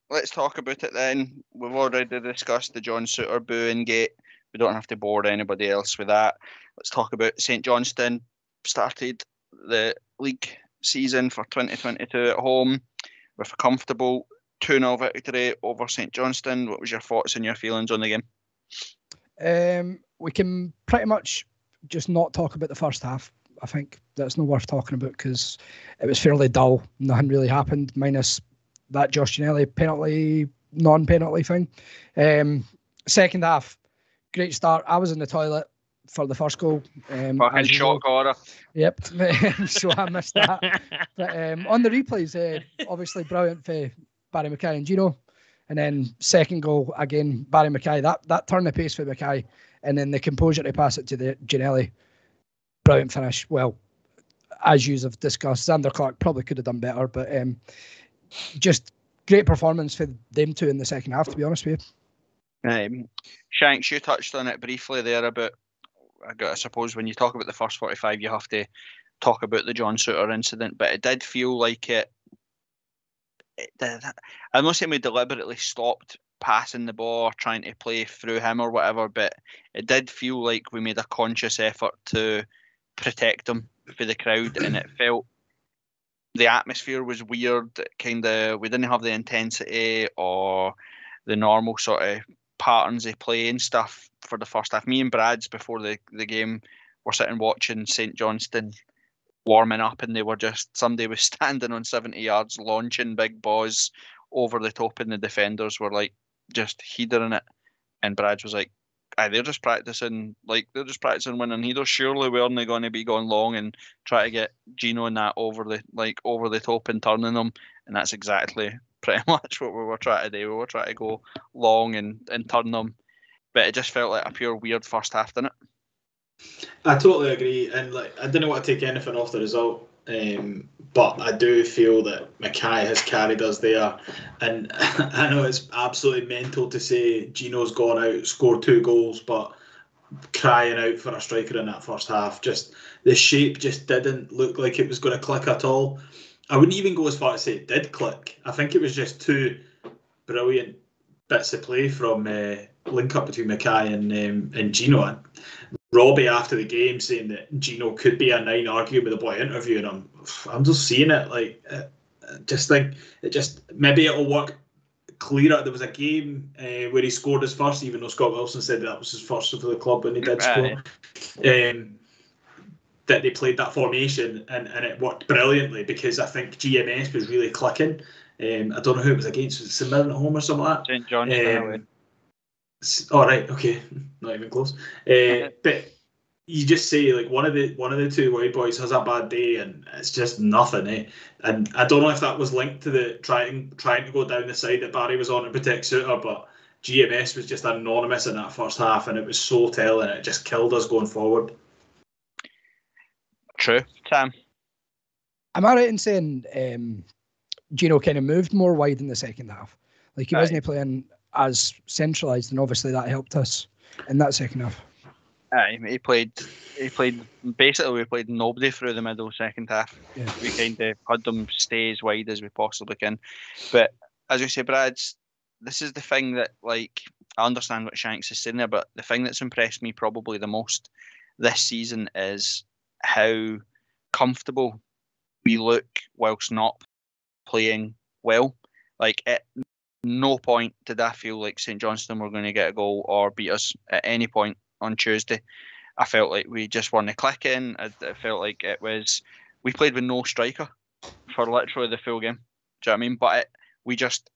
let's talk about it then. We've already discussed the John Souttar booing gate. We don't have to bore anybody else with that. Let's talk about St Johnstone. Started the league season for 2022 at home with a comfortable 2-0 victory over St Johnstone. What was your thoughts and your feelings on the game? We can pretty much just not talk about the first half. I think that's not worth talking about because it was fairly dull. Nothing really happened, minus that Josh Ginnelly penalty, non-penalty thing. Second half, great start. I was in the toilet for the first goal. Fucking shock horror. Yep. So I missed that. But on the replays, obviously brilliant for Barry Mackay and Gino. And then second goal, again, Barry Mackay. That turned the pace for Mackay. And then the composure to pass it to the Ginnelly. Brilliant finish. Well, as you have discussed, Xander Clark probably could have done better. But just great performance for them two in the second half, to be honest with you. Shanks, you touched on it briefly there about, I suppose when you talk about the first 45, you have to talk about the John Souttar incident. But it did feel like I'm not saying we deliberately stopped passing the ball or trying to play through him or whatever, but it did feel like we made a conscious effort to protect him for the crowd, and it felt the atmosphere was weird. We didn't have the intensity or the normal sort of patterns of play and stuff for the first half. Me and Brad's before the game were sitting watching St Johnstone warming up, and they were just, somebody was standing on 70 yards launching big balls over the top, and the defenders were like just headering it, and Brad was like, they're just practicing winning headers. Surely we aren't going to be going long and try to get Gino and that over the top and turning them. And that's exactly pretty much what we were trying to do. We were trying to go long and turn them, but it just felt like a pure weird first half, didn't it? I totally agree, and I didn't want to take anything off the result, but I do feel that Mackay has carried us there, and I know it's absolutely mental to say Gino's gone out, scored 2 goals, but crying out for a striker in that first half. Just the shape just didn't look like it was going to click at all. I wouldn't even go as far as say it did click. I think it was just 2 brilliant bits of play from link up between Mackay and Gino. And Robbie after the game saying that Gino could be a 9, arguing with the boy interviewing I'm just seeing it. Just think maybe it'll work clearer. There was a game where he scored his first, even though Scott Wilson said that was his first for the club when he did score. That they played that formation and it worked brilliantly because I think GMS was really clicking. I don't know who it was against. Was it St Mirren at home or something like that? St John's. All right, okay, not even close. But you just say like one of the two white boys has a bad day and it's just nothing. And I don't know if that was linked to the trying to go down the side that Barry was on to protect Suter, but GMS was just anonymous in that first half, and it was so telling. It just killed us going forward. True, Sam. Am I right in saying Gino kind of moved more wide in the second half? Like he wasn't playing as centralised, and obviously that helped us in that second half. He played basically. We played nobody through the middle second half. Yeah. We kind of had them stay as wide as we possibly can. But as you say, Brad, this is the thing that, like, I understand what Shanks is saying there, but the thing that's impressed me probably the most this season is how comfortable we look whilst not playing well. Like, at no point did I feel like St Johnstone were going to get a goal or beat us at any point on Tuesday. I felt like we just weren't clicking. I felt like we played with no striker for literally the full game. Do you know what I mean? But we just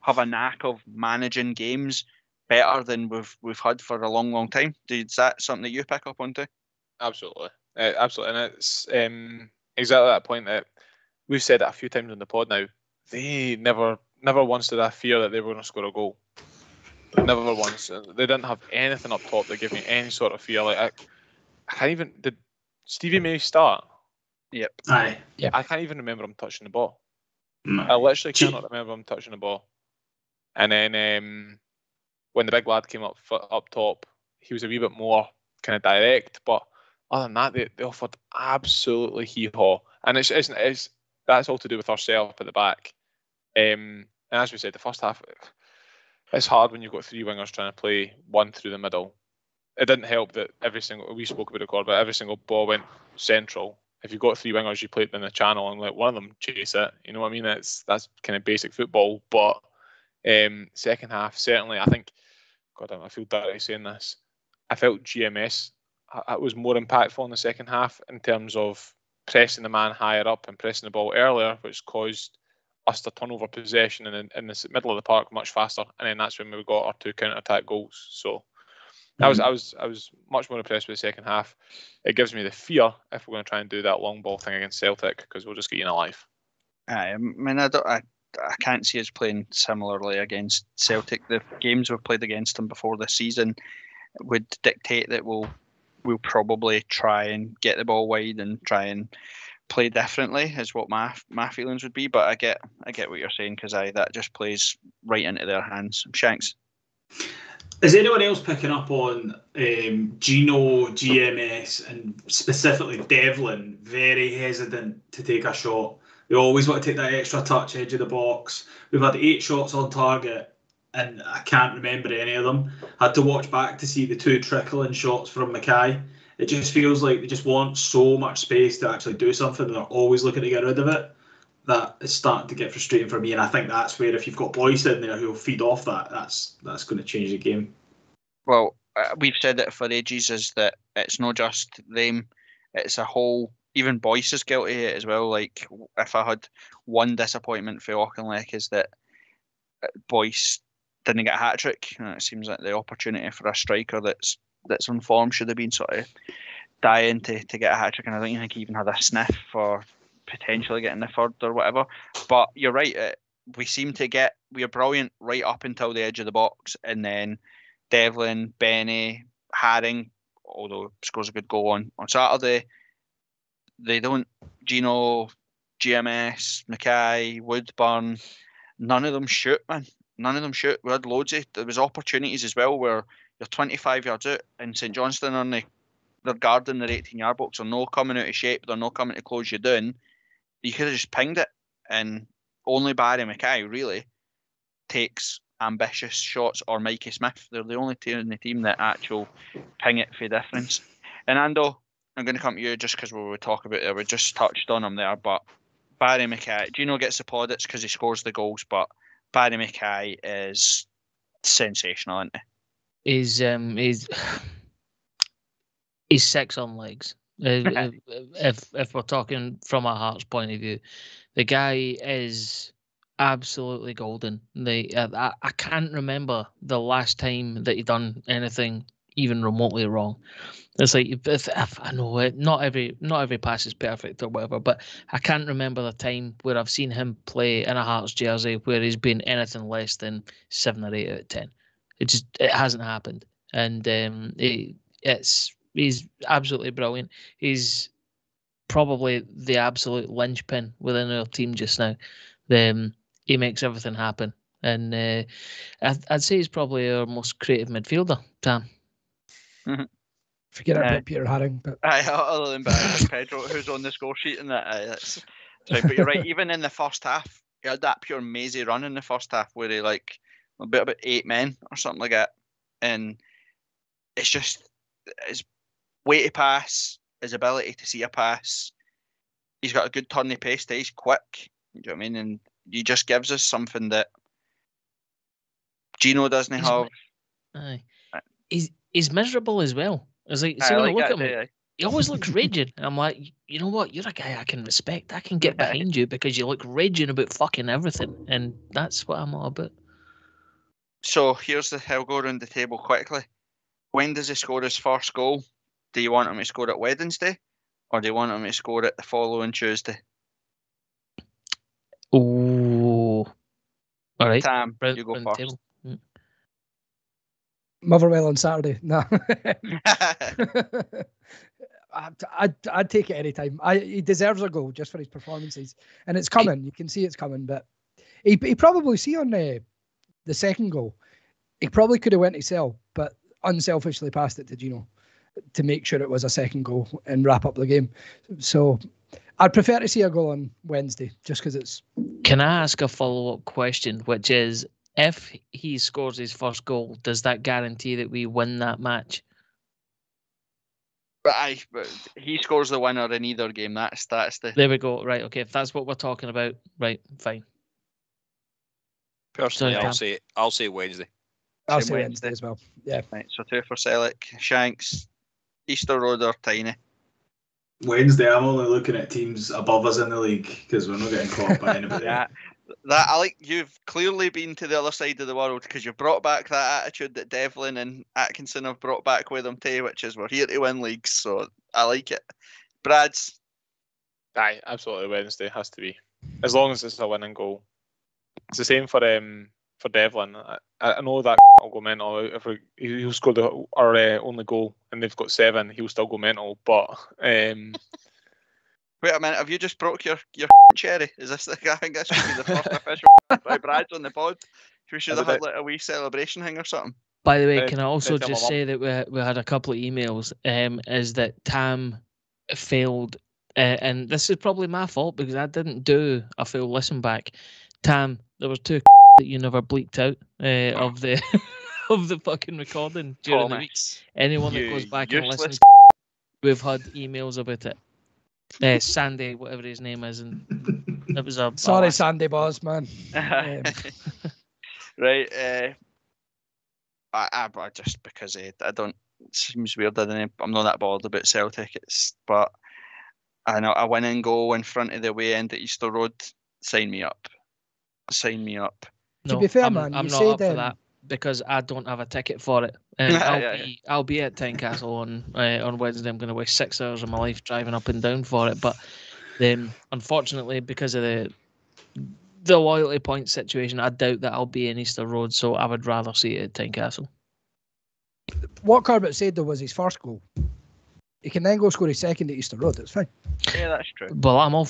have a knack of managing games better than we've had for a long, long time. Is that something that you pick up on too? Absolutely. Absolutely. And it's exactly that point that we've said it a few times on the pod now. They never once did I fear that they were going to score a goal. Never once. They didn't have anything up top that gave me any sort of fear. Like I can't even. Did Stevie May start? Yep. Aye. Yep. I can't even remember him touching the ball. No. I literally cannot remember him touching the ball. And then when the big lad came up top, he was a wee bit more kind of direct. But other than that, they offered absolutely hee-haw. And it's that's all to do with ourselves at the back. And as we said, the first half, it's hard when you've got three wingers trying to play one through the middle. It didn't help that we spoke about it, Corbett, every single ball went central. If you've got three wingers, you play it in the channel and let one of them chase it. You know what I mean? That's kind of basic football. But second half, certainly, I think, God, I feel dirty saying this. I felt GMS was more impactful in the second half in terms of pressing the man higher up and pressing the ball earlier, which caused us to turn over possession in the middle of the park much faster, and then that's when we got our two counter-attack goals. So I was much more impressed with the second half. It gives me the fear if we're going to try and do that long ball thing against Celtic, because we'll just get eaten alive. I mean, I can't see us playing similarly against Celtic. The games we've played against them before this season would dictate that we'll probably try and get the ball wide and try and play differently, is what my feelings would be. But I get what you're saying, because that just plays right into their hands. Shanks. Is anyone else picking up on Gino, GMS, and specifically Devlin very hesitant to take a shot? They always want to take that extra touch edge of the box. We've had 8 shots on target, and I can't remember any of them. Had to watch back to see the 2 trickling shots from Mackay. It just feels like they just want so much space to actually do something. They're always looking to get rid of it. That is starting to get frustrating for me, and I think that's where, if you've got Boyce in there who'll feed off that, that's going to change the game. Well, we've said it for ages, is that it's not just them, it's a whole. Even Boyce is guilty of it as well. Like, if I had one disappointment for Auchinleck, is that Boyce didn't get a hat trick. It seems like the opportunity for a striker that's on form should have been sort of dying to get a hat trick, and I don't think he even had a sniff for potentially getting the third or whatever. But you're right, we're brilliant right up until the edge of the box, and then Devlin, Benny, Haring, although scores a good goal on Saturday, they don't. Gino, GMS, Mackay, Woodburn, none of them shoot, man. None of them shoot. We had there was opportunities as well where you're 25 yards out and St Johnstone they're guarding their 18-yard box. They're not coming out of shape. They're not coming to close you down. You could have just pinged it, and only Barry Mackay really takes ambitious shots, or Mikey Smith. They're the only two in the team that actual ping it for difference. And Ando, I'm going to come to you just because we talk about it. We just touched on him there, but Barry Mackay, Gino gets the plaudits because he scores the goals, but Barry Mackay is sensational, isn't he's 6 on legs. If we're talking from a Hearts point of view, the guy is absolutely golden. I can't remember the last time that he done anything even remotely wrong. It's like, I know it, not every pass is perfect or whatever, but I can't remember the time where I've seen him play in a Hearts jersey where he's been anything less than 7 or 8 out of 10. It hasn't happened, and he's absolutely brilliant. He's probably the absolute linchpin within our team just now. He makes everything happen, and I'd say he's probably our most creative midfielder, Tam. Mm-hmm. Forget about Peter Haring, but other than Pedro, who's on the score sheet and that. That's right. But you're right. Even in the first half, he had that pure mazy run in the first half where he like about 8 men or something like that, and it's just his way to pass, his ability to see a pass. He's got a good turn of pace. He's quick. You know what I mean? And he just gives us something that Gino doesn't have. He's miserable as well. It's like, see, when I look at him, he always looks raging. I'm like, you know what? You're a guy I can respect. I can get behind you because you look raging about fucking everything, and that's what I'm all about. So I'll go around the table quickly. When does he score his first goal? Do you want him to score it Wednesday, or do you want him to score it the following Tuesday? Oh, all right. Tam, you go first. Motherwell on Saturday. No. I'd take it any time. He deserves a goal just for his performances, and it's coming. You can see it's coming, but he probably on the second goal. He probably could have went to Cell, but unselfishly passed it to Gino to make sure it was a second goal and wrap up the game. So I'd prefer to see a goal on Wednesday just because it's... Can I ask a follow-up question, which is, if he scores his first goal, does that guarantee that we win that match? But he scores the winner in either game. That's the... There we go. Right, okay. If that's what we're talking about, right, fine. Personally, I'll say Wednesday. I'll say Wednesday as well. Yeah. Right, so 2 for Celtic. Shanks, Easter Road or Tiny? Wednesday. I'm only looking at teams above us in the league because we're not getting caught by anybody. Yeah, you've clearly been to the other side of the world because you've brought back that attitude that Devlin and Atkinson have brought back with them too, which is we're here to win leagues. So I like it. Brad's? Aye, absolutely. Wednesday has to be, as long as it's a winning goal. It's the same for Devlin. I know that will go mental if he'll score our only goal and they've got 7. He'll still go mental. But wait a minute, have you just broke your cherry? Is this the guy? I think this should be the first official by Brad's on the pod. We should have had like a wee celebration thing or something. By the way, can I also just say that we had a couple of emails? Is that Tam failed, and this is probably my fault because I didn't do a full listen back. Tam, there was 2 that you never bleeped out of the of the fucking recording during the week. Anyone that goes back and listens, we've had emails about it. Sandy, whatever his name is, and it was a... Sorry, Sandy Boss, man. Right. I just because I don't... It seems weird, doesn't it? I'm not that bothered about Celtic, but I know a winning goal in front of the away end at Easter Road, sign me up. Sign me up. No, to be fair, I'm man, not you up for that because I don't have a ticket for it. And I'll be at Tynecastle on Wednesday. I'm going to waste 6 hours of my life driving up and down for it. But unfortunately, because of the loyalty point situation, I doubt that I'll be in Easter Road. So I would rather see it at Tynecastle. What Corbett said though was his first goal. He can then go score his second at Easter Road. It's fine. Yeah, that's true. Well, I'm all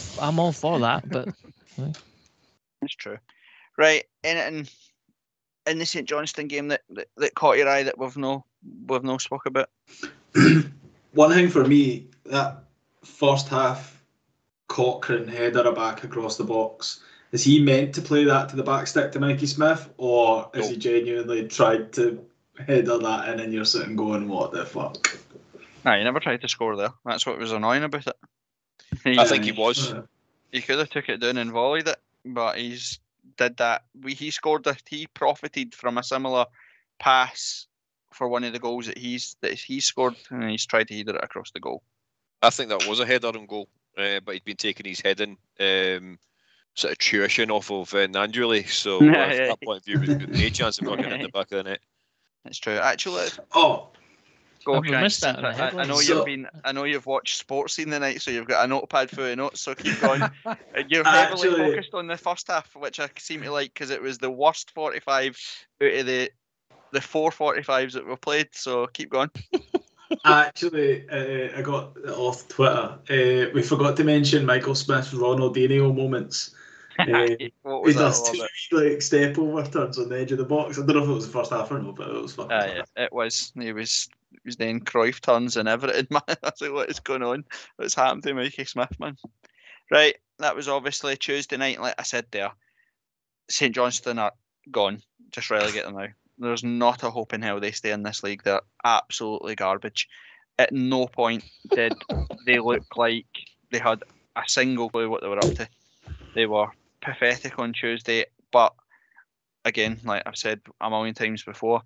for that, but it's true. Right, anything in the St Johnstone game that caught your eye that we've no spoke about? One thing for me, that first half Cochrane header back across the box, is he meant to play that to the back stick to Mikey Smith, or is he genuinely tried to header that in and you're sitting going, what the fuck? Nah, he never tried to score there. That's what was annoying about it. I think he was. He could have took it down and volleyed it, but he's did that. He he profited from a similar pass for one of the goals that he scored, and he's tried to header it across the goal. I think that was a header on goal, but he'd been taking his head in sort of tuition off of Nanduli. So from that point of view, it was no chance of fucking in the back of the net. It's true. Actually, Oh, go, I've missed that in the Shanks. I know you've watched Sports Scene the night, so you've got a notepad full of notes. So keep going. You're heavily focused on the first half, which I seem to like because it was the worst 45 out of the 4 45s that were played. So keep going. actually, I got it off Twitter. We forgot to mention Michael Smith's Ronaldinho moments. What was He that? does two like step over turns on the edge of the box. I don't know if it was the first half or not, but it was fucking. Yeah, it was. He was doing Cruyff turns and everything, man. I was like, what is going on? What's happened to Mikey Smith, man? Right, that was obviously Tuesday night. Like I said there, St Johnstone are gone. Just relegate them now. There's not a hope in hell they stay in this league. They're absolutely garbage. At no point did they look like they had a single clue what they were up to. They were pathetic on Tuesday, but again, like I've said a million times before,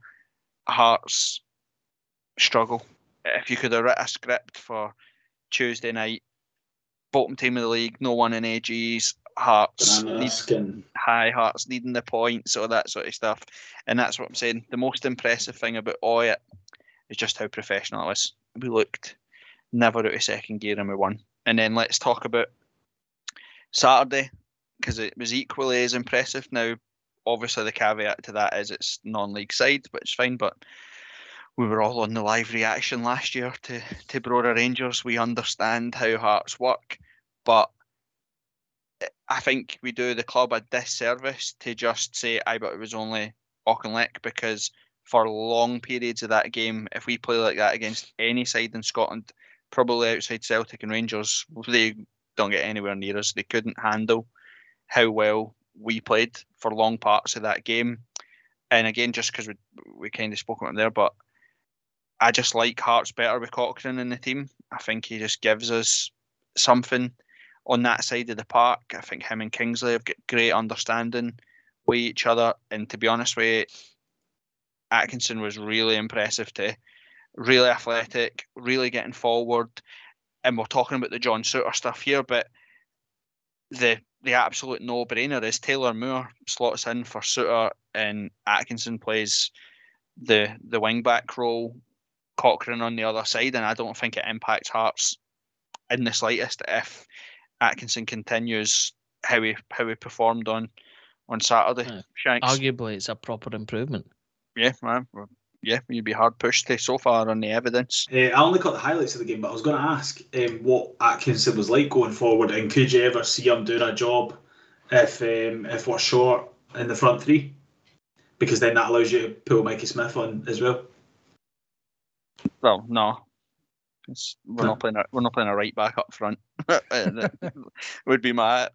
Hearts struggle. If you could have written a script for Tuesday night, bottom team of the league, no one in AGs, Hearts needing the points, all that sort of stuff. And that's what I'm saying. The most impressive thing about all it is just how professional it was. We looked never out of second gear and we won. And then let's talk about Saturday, because it was equally as impressive. Now, obviously, the caveat to that is it's non-league side, which is fine, but we were all on the live reaction last year to Brora Rangers. We understand how Hearts work, but I think we do the club a disservice to just say, but it was only Auchinleck, because for long periods of that game, if we play like that against any side in Scotland, probably outside Celtic and Rangers, they don't get anywhere near us. They couldn't handle how well we played for long parts of that game. And again, just because we kind of spoke about it there, but I just like Hearts better with Cochrane in the team. I think he just gives us something on that side of the park. I think him and Kingsley have got great understanding with each other. And to be honest with you, Atkinson was really impressive too. Really athletic, really getting forward. And we're talking about the John Souttar stuff here, but the absolute no-brainer is Taylor Moore slots in for Souttar and Atkinson plays the wing-back role, Cochrane on the other side, and I don't think it impacts Hearts in the slightest if Atkinson continues how he performed on Saturday. Shanks. Arguably, it's a proper improvement. Yeah, man. Yeah, you'd be hard pushed to so far on the evidence. I only got the highlights of the game, but I was going to ask what Atkinson was like going forward, and could you ever see him doing a job if we're short in the front three? Because then that allows you to pull Mikey Smith on as well. Well, no, we're not playing a right back up front. would be my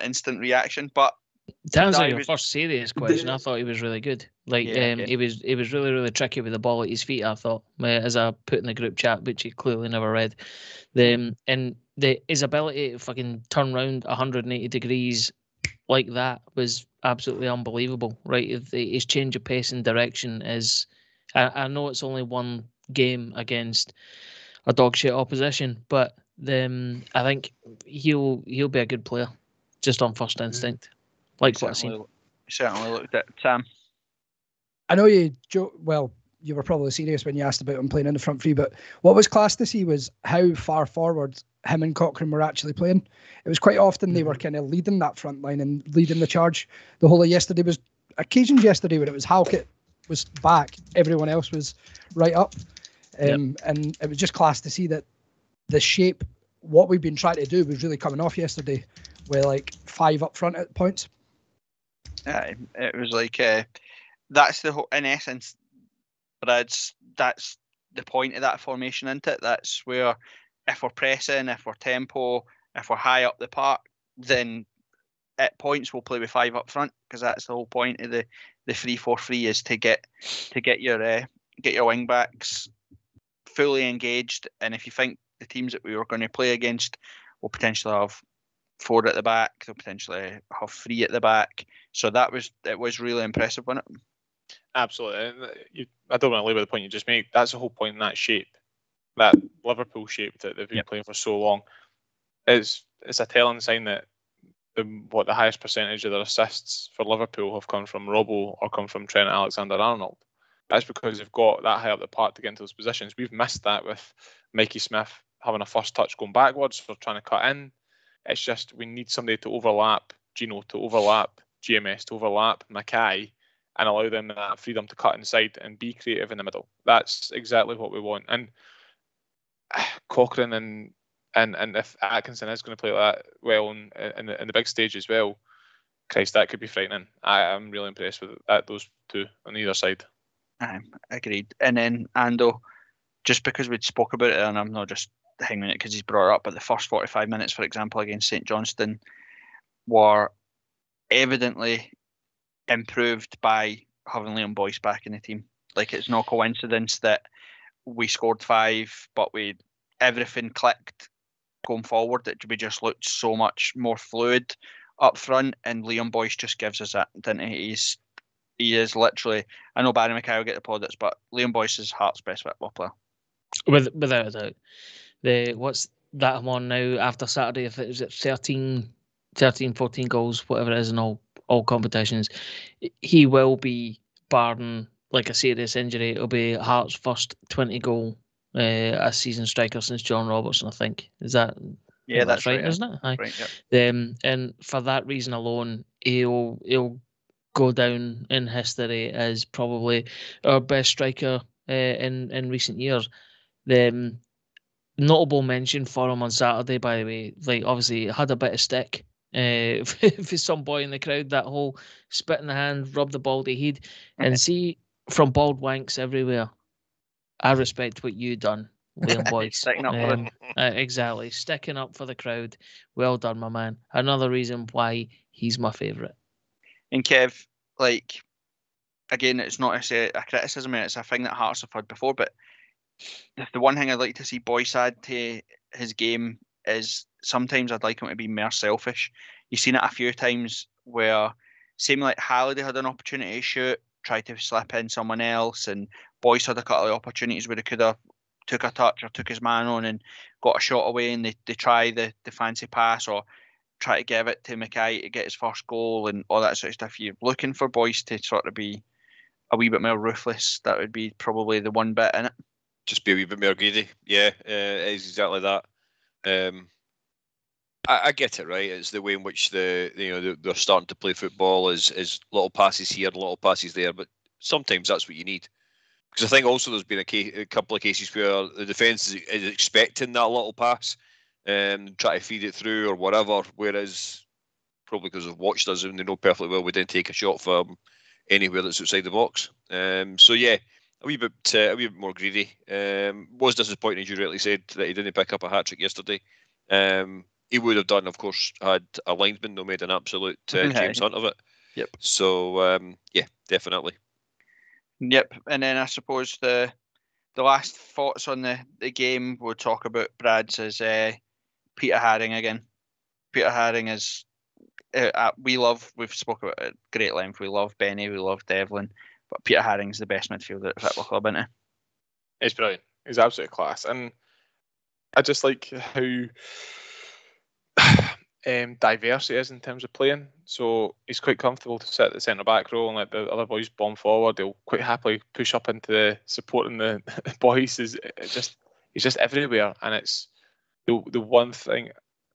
instant reaction, but. To answer your first serious question, I thought he was really good. He was really, really tricky with the ball at his feet, I thought, as I put in the group chat, which he clearly never read. His ability to fucking turn around 180 degrees like that was absolutely unbelievable, right? His change of pace and direction is... I know it's only one game against a dog shit opposition, but I think he'll be a good player, just on first instinct. Like what I've seen. Certainly looked at Sam. I know you were probably serious when you asked about him playing in the front three, but what was class to see was how far forward him and Cochrane were actually playing. It was quite often they were kind of leading that front line and leading the charge. The whole of yesterday was occasions yesterday when it was Halkett was back, everyone else was right up. And it was just class to see that the shape, what we've been trying to do was really coming off yesterday with like 5 up front at points. It was like that's the whole, in essence, Brad's. That's the point of that formation, isn't it? That's where if we're pressing, if we're tempo, if we're high up the park, then at points we'll play with 5 up front, because that's the whole point of the 3-4-3 is to get your wing backs fully engaged. And if you think the teams that we were going to play against will potentially have 4 at the back. They'll potentially have 3 at the back. So it was really impressive, wasn't it? Absolutely. And I don't want to labour the point you just made. That's the whole point in that shape, that Liverpool shape that they've been playing for so long. It's a telling sign that the highest percentage of their assists for Liverpool have come from Robbo or come from Trent Alexander-Arnold. That's because they've got that high up the park to get into those positions. We've missed that with Mikey Smith having a first touch going backwards or trying to cut in. It's just we need somebody to overlap Gino, to overlap GMS, to overlap Mackay, and allow them that freedom to cut inside and be creative in the middle. That's exactly what we want. And Cochrane and if Atkinson is going to play like that well in the big stage as well, Christ, that could be frightening. I'm really impressed with those two on either side. Agreed. And then Ando, just because we'd spoke about it, and I'm not just hanging it because he's brought it up, but the first 45 minutes, for example, against St Johnstone were evidently improved by having Liam Boyce back in the team. Like, it's no coincidence that we scored 5, but everything clicked going forward. That we just looked so much more fluid up front, and Liam Boyce just gives us that, doesn't he? He is literally, I know Barry Mackay will get the plaudits, but Liam Boyce is Hearts' best football player. Without a doubt. What's that I'm on now after Saturday? If it was at 13, 14 goals, whatever it is in all competitions, he will be, barring like a serious injury, it'll be Hearts' first 20-goal a season striker since John Robertson, I think. Is that? Yeah, that's right, isn't it? Right, yep. And for that reason alone, he'll go down in history as probably our best striker in recent years. The notable mention for him on Saturday, by the way, like obviously it had a bit of stick for some boy in the crowd, that whole spit in the hand, rub the baldy head, and see from bald wanks everywhere. I respect what you done, Liam Boyce. Sticking up for it. Exactly, sticking up for the crowd. Well done, my man. Another reason why he's my favourite. And Kev, like, again, it's not a criticism, it's a thing that Hearts have had before, but the one thing I'd like to see Boyce add to his game is sometimes I'd like him to be more selfish. You've seen it a few times where, same like Halliday had an opportunity to shoot, tried to slip in someone else, and Boyce had a couple of opportunities where he could have took a touch or took his man on and got a shot away, and they try the fancy pass or try to give it to Mackay to get his first goal and all that sort of stuff. You're looking for Boyce to sort of be a wee bit more ruthless. That would be probably the one bit in it. Just be a wee bit more greedy. Yeah, it is exactly that. I get it, right? It's the way in which they're starting to play football is little passes here, little passes there, but sometimes that's what you need. Because I think also there's been a couple of cases where the defence is expecting that little pass and try to feed it through or whatever, whereas probably because they've watched us and they know perfectly well we didn't take a shot from anywhere that's outside the box. So yeah, a wee bit more greedy. Was disappointing, as you rightly said, that he didn't pick up a hat-trick yesterday. He would have done, of course, had a linesman who made an absolute James Hunt of it. Yep. So yeah, definitely. Yep. And then I suppose the last thoughts on the game we'll talk about, Brad's, is Peter Haring again. Peter Haring is we've spoken about it at great length. We love Benny, we love Devlin, but Peter Haring's the best midfielder at the football club, isn't he? He's brilliant. He's absolute class, and I just like how diverse he is in terms of playing. So he's quite comfortable to sit at the centre back row and let the other boys bomb forward. He'll quite happily push up into the supporting the boys. He's just everywhere, and it's the one thing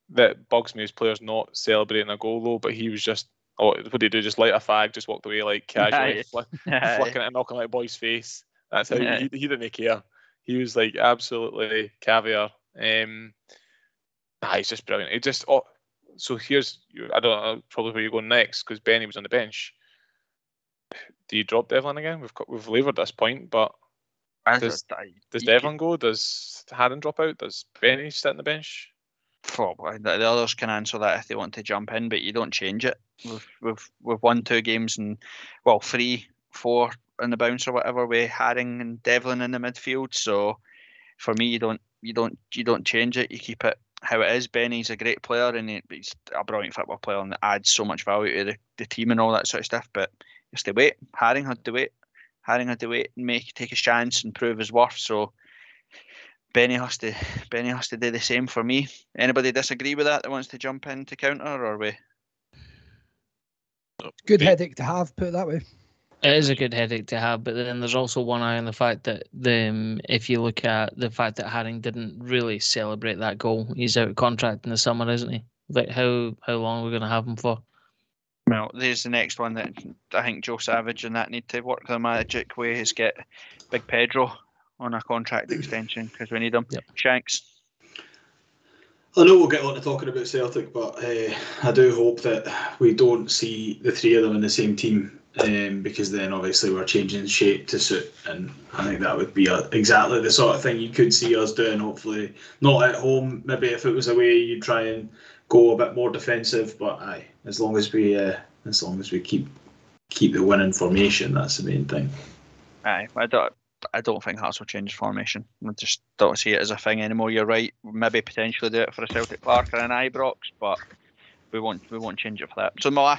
that bugs me is players not celebrating a goal though. But he was just, what did he do? Just light a fag, just walked away like casually, flicking it and knocking like a boy's face. That's how he didn't care. He was like absolutely caviar. He's just brilliant. It just so here's, I don't know probably where you're going next, because Benny was on the bench. Do you drop Devlin again? We've laboured this point, but does Devlin go? Does Haring drop out? Does Benny sit on the bench? Probably. The others can answer that if they want to jump in, but you don't change it. We've won 2 games and 3, 4 in the bounce or whatever with Haring and Devlin in the midfield. So for me, you don't change it. You keep it how it is. Benny's a great player and he's a brilliant football player and adds so much value to the team and all that sort of stuff. But he has to wait. Haring had to wait and take his chance and prove his worth. So Benny has to do the same for me. Anybody disagree with that wants to jump in to counter, or are we? Good headache to have, put it that way. It is a good headache to have, but then there's also one eye on the fact that if you look at the fact that Haring didn't really celebrate that goal, he's out of contract in the summer, isn't he? Like how long are we going to have him for? Well, there's the next one that I think Joe Savage and that need to work the magic way is get Big Pedro on a contract extension because we need him. Yep. Shanks. I know we'll get on to talking about Celtic, but I do hope that we don't see the three of them in the same team, because then obviously we're changing shape to suit, and I think that would be exactly the sort of thing you could see us doing. Hopefully not at home. Maybe if it was away, you'd try and go a bit more defensive. But as long as we keep the winning formation, that's the main thing. I don't think Hearts will change formation. I just don't see it as a thing anymore. You're right. Maybe potentially do it for a Celtic Clark or an Ibrox, but we won't change it for that. So my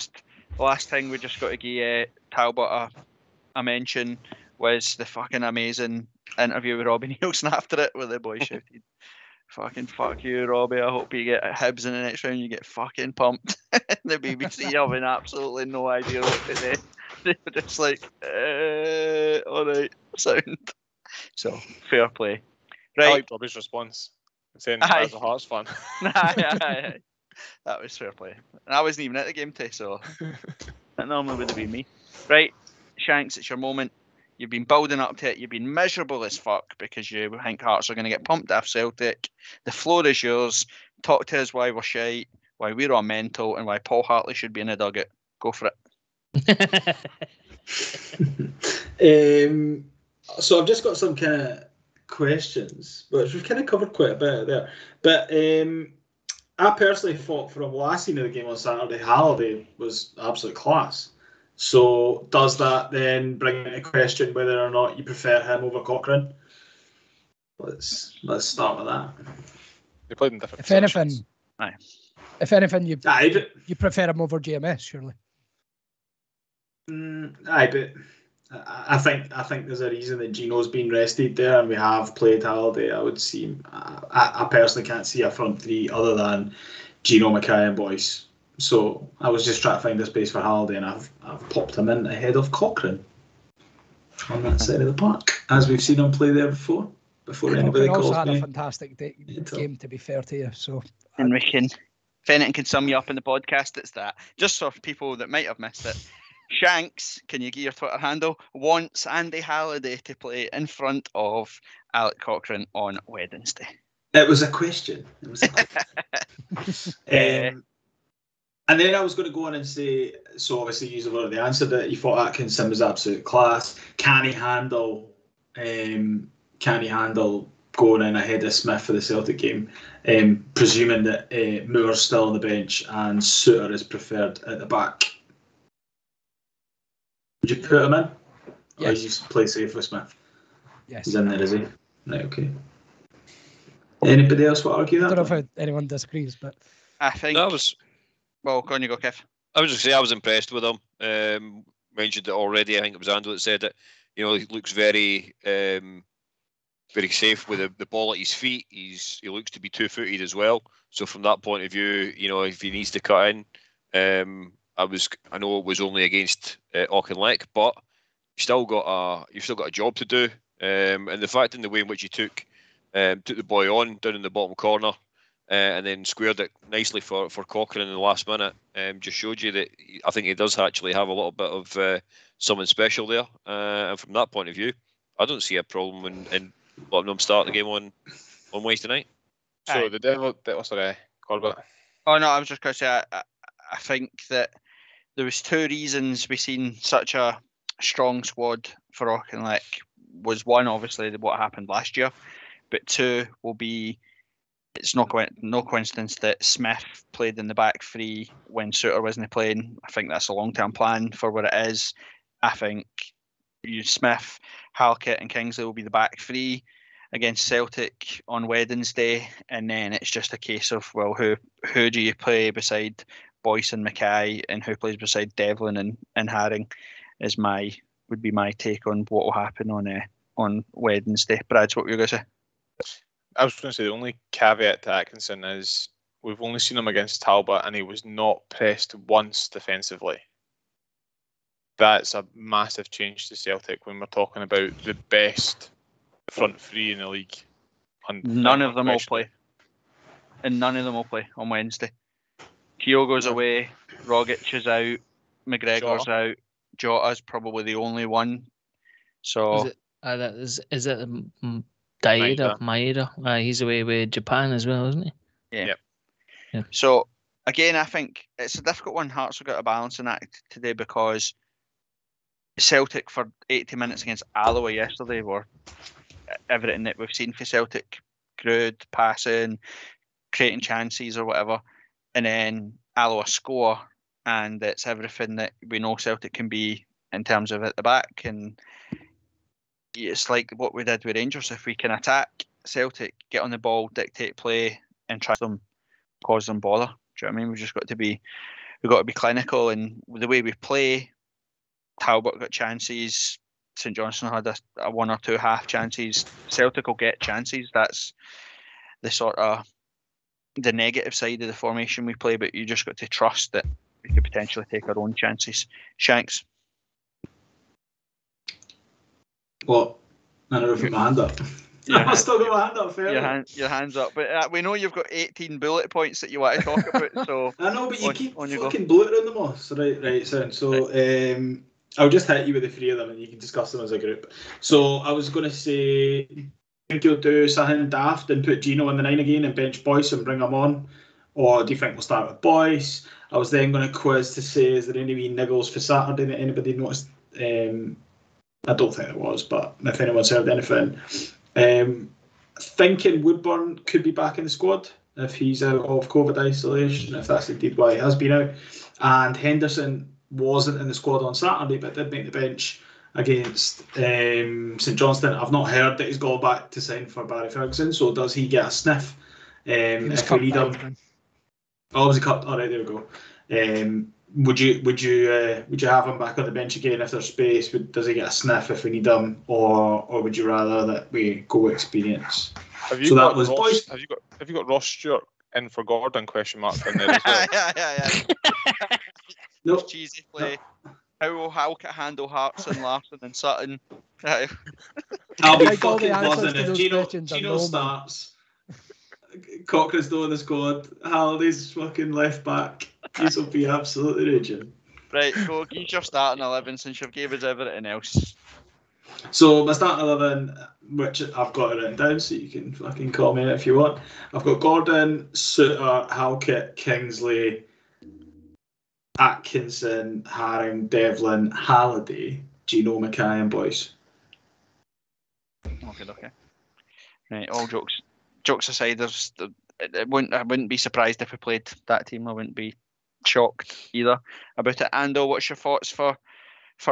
last thing we just got to give Talbot a mention was the fucking amazing interview with Robbie Nielsen after it, where the boy shouted, "Fucking fuck you, Robbie. I hope you get Hibs in the next round. You get fucking pumped." The BBC having absolutely no idea what to do. They were just like, all right, sound. So fair play. Right. I like Robbie's response, saying as a Hearts fan. Aye. That was fair play. And I wasn't even at the game today, so that normally would have been me. Right, Shanks, it's your moment. You've been building up to it. You've been miserable as fuck because you think Hearts are going to get pumped off Celtic. The floor is yours. Talk to us why we're shite, why we're all mental, and why Paul Hartley should be in a dugout. Go for it. So I've just got some kind of questions, but we've kind of covered quite a bit there. But I personally thought from what I seen of the game on Saturday, Halliday was absolute class. So does that then bring into question whether or not you prefer him over Cochrane? Let's start with that. They played in different positions. If anything, you prefer him over GMS, surely. But I think there's a reason that Gino's been rested there, and we have played Halliday. I would see. I personally can't see a front three other than Gino, Mackay, and Boyce. So I was just trying to find a space for Halliday, and I've popped him in ahead of Cochrane on that side of the park, as we've seen him play there before anybody calls me. Also had a fantastic game, to be fair to you. So, and we can, if anything can sum you up in the podcast, it's that. Just for people that might have missed it. Shanks, can you give your Twitter handle? Wants Andy Halliday to play in front of Alec Cochrane on Wednesday. It was a question. And then I was going to go on and say, so obviously you've already answered it. You thought Atkinson was absolute class. Can he handle going in ahead of Smith for the Celtic game? Presuming that Moore's still on the bench and Suter is preferred at the back. Would you put him in? Yes. Or you play safe with Smith? Yes. He's in there, is he? Right, okay. Anybody else want to argue that? I don't know if anyone disagrees, but I think that was. Well, go on, you go, Kev. I was just say I was impressed with him. Mentioned it already. I think it was Ando that said it. He looks very, very safe with the ball at his feet. He looks to be 2-footed as well. So from that point of view, if he needs to cut in, I know it was only against Auchinleck, but you've still got a job to do. And the fact in the way in which he took the boy on down in the bottom corner. And then squared it nicely for Cochrane in the last minute. Just showed you that I think he does actually have a little bit of something special there. And from that point of view, I don't see a problem in letting him start the game on Wednesday night. So the Devil, sorry, Corbett. Oh no, I was just going to say I think that there was two reasons we seen such a strong squad for Auchinleck. Was one, obviously, what happened last year, but two will be. It's no coincidence that Smith played in the back three when Suter wasn't playing. I think that's a long-term plan for what it is. I think Smith, Halkett and Kingsley will be the back three against Celtic on Wednesday, and then it's just a case of, well, who do you play beside Boyce and Mackay, and who plays beside Devlin and Haring would be my take on what will happen on Wednesday. Brad, what were you going to say? I was going to say the only caveat to Atkinson is we've only seen him against Talbot and he was not pressed once defensively. That's a massive change to Celtic when we're talking about the best front three in the league. None of them will play. And none of them will play on Wednesday. Kyogo's away, Rogic is out, McGregor's out, Jota's probably the only one. So is it Maeda? He's away with Japan as well, isn't he? Yeah. So again, I think it's a difficult one. Hearts have got a balancing act today because Celtic for 80 minutes against Alloa yesterday were everything that we've seen for Celtic: crude, passing, creating chances or whatever, and then Alloa score, and it's everything that we know Celtic can be in terms of at the back. And it's like what we did with Rangers. If we can attack Celtic, get on the ball, dictate play, and try them, cause them bother. Do you know what I mean? We've got to be clinical, and the way we play. Talbot got chances. St Johnstone had a one or two half chances. Celtic will get chances. That's the sort of the negative side of the formation we play, but you just got to trust that we could potentially take our own chances. Shanks. What? I never put my hand up. I've still got my hand up, fair. Your hand's up, but we know you've got 18 bullet points that you want to talk about. So I know, but you keep fucking bloating them all. So right, so I'll just hit you with the three of them, and you can discuss them as a group. So I was going to say, I think you'll do something daft and put Gino in the 9 again and bench Boyce and bring him on, or do you think we'll start with Boyce? I was then going to quiz to say, is there any wee niggles for Saturday that anybody noticed? I don't think there was, but if anyone's heard anything. Thinking Woodburn could be back in the squad if he's out of COVID isolation, if that's indeed why he has been out. And Henderson wasn't in the squad on Saturday, but did make the bench against St Johnstone. I've not heard that he's gone back to sign for Barry Ferguson, so does he get a sniff? If we need him. Oh, was he cut? All right, there we go. Would you have him back on the bench again if there's space? Does he get a sniff if we need him, or would you rather that we go with experience? Have you got Ross Stewart in for Gordon? In there as well. yeah. No. Cheesy play. No. How can handle Hearts and Larson and Sutton? I'll be fucking buzzing if Gino starts. Cochrane's still in the squad. Halliday's fucking left back. This will be absolutely raging. Right, go get your starting 11 since you've gave us everything else. So my starting 11, which I've got it written down, so you can fucking call me if you want. I've got Gordon, Suter, Halkett, Kingsley, Atkinson, Haring, Devlin, Halliday, Gino, Mackay, and Boyce. Okay. Right, all jokes aside, I wouldn't be surprised if we played that team. I wouldn't be shocked either about it. Ando, what's your thoughts for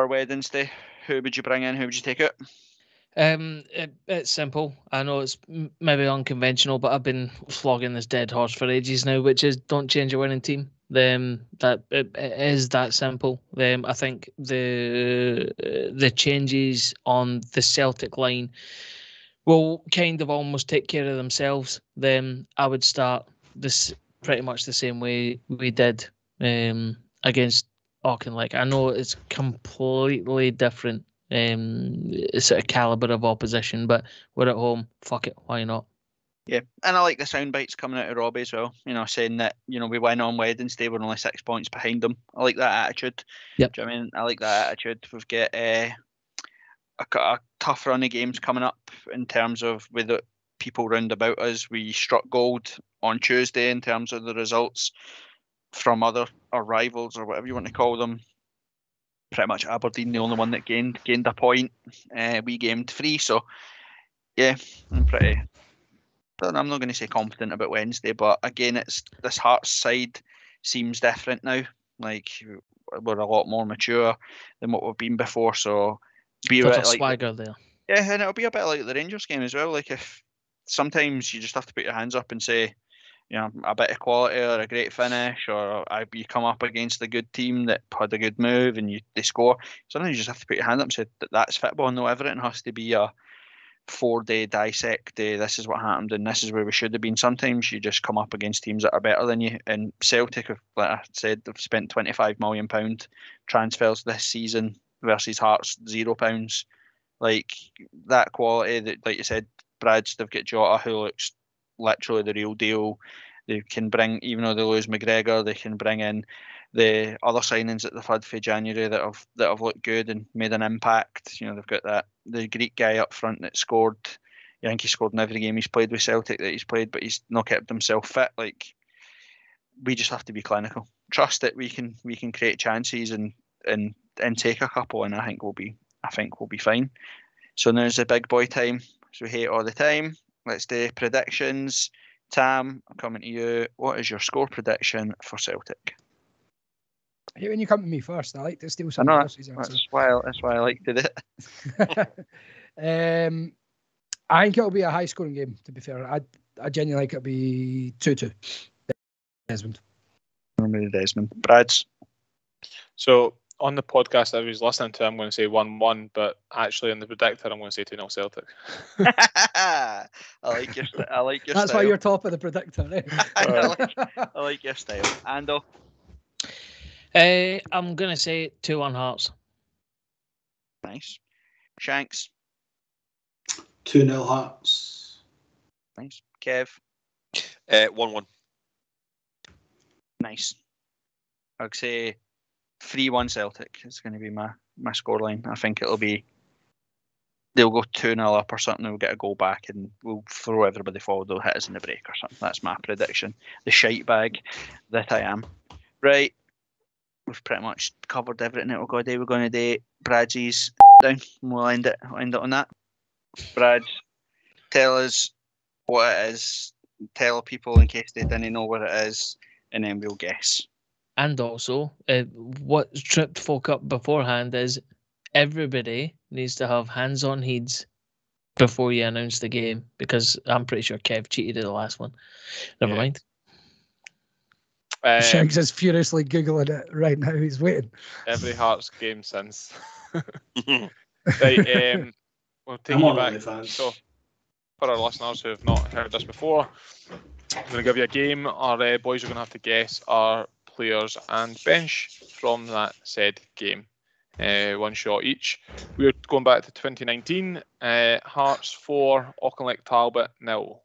Wednesday? Who would you bring in? Who would you take out? It's simple. I know it's maybe unconventional, but I've been flogging this dead horse for ages now, which is don't change a winning team. That it is that simple. I think the changes on the Celtic line will kind of almost take care of themselves. Then I would start this pretty much the same way we did against Auchinleck. I know it's completely different sort of calibre of opposition, but we're at home. Fuck it, why not? Yeah, and I like the sound bites coming out of Robbie as well. Saying that we win on Wednesday, we're only 6 points behind them. I like that attitude. Yep. Do you know what I mean? I like that attitude. We've got a tough run of games coming up in terms of with the people round about us. We struck gold on Tuesday in terms of the results from our rivals or whatever you want to call them. Pretty much Aberdeen, the only one that gained a point. We gained 3, so yeah, I'm not going to say confident about Wednesday, but again, it's this Hearts side seems different now. Like we're a lot more mature than what we've been before. So There's a swagger there. Yeah, and it'll be a bit like the Rangers game as well. Like if sometimes you just have to put your hands up and say, you know, a bit of quality or a great finish, or you come up against a good team that had a good move and they score. Sometimes you just have to put your hand up and say that's football. No, everything has to be a 4-day dissect. This is what happened and this is where we should have been. Sometimes you just come up against teams that are better than you. And Celtic, like I said, they've spent £25 million transfers this season versus Hearts £0. Like that quality that, like you said, they've got Jota who looks literally the real deal. They can bring, even though they lose McGregor, they can bring in the other signings that they've had for January that have looked good and made an impact. You know, they've got the Greek guy up front that scored. I think he scored in every game he's played with Celtic that he's played, but he's not kept himself fit. Like, we just have to be clinical. Trust that we can create chances and take a couple, and I think we'll be fine. So now's the big boy time, as we hate all the time. Let's do predictions. Tam, I'm coming to you. What is your score prediction for Celtic? I hate when you come to me first. I like to steal some else's answer. That's why I like to do it. I think it'll be a high scoring game, to be fair. I genuinely think it'll be 2-2. Desmond. Brad's. So on the podcast I was listening to, I'm going to say 1-1, but actually in the predictor I'm going to say 2-0 Celtic. I like your style. That's why you're top of the predictor, eh? I like your style. Ando. I'm going to say 2-1 Hearts. Nice. Shanks. 2-0 Hearts. Nice. Kev. 1-1. Nice. I'd say 3-1 Celtic is going to be my scoreline. I think they'll go 2-0 up or something. We'll get a goal back and we'll throw everybody forward. They'll hit us in the break or something. That's my prediction. The shite bag that I am. Right. We've pretty much covered everything that we're going to do. Bradsy's down. We'll end it on that. Brad, tell us what it is. Tell people in case they didn't know what it is, and then we'll guess. And also, what tripped folk up beforehand is everybody needs to have hands-on heads before you announce the game, because I'm pretty sure Kev cheated at the last one. Never mind. Shanks is furiously Googling it right now. He's waiting. Every Hearts game since. Right, we'll take you back. So, for our listeners who have not heard this before, I'm going to give you a game. Our boys are going to have to guess our players and bench from that said game. One shot each. We're going back to 2019. Hearts 4, Auchinleck Talbot 0.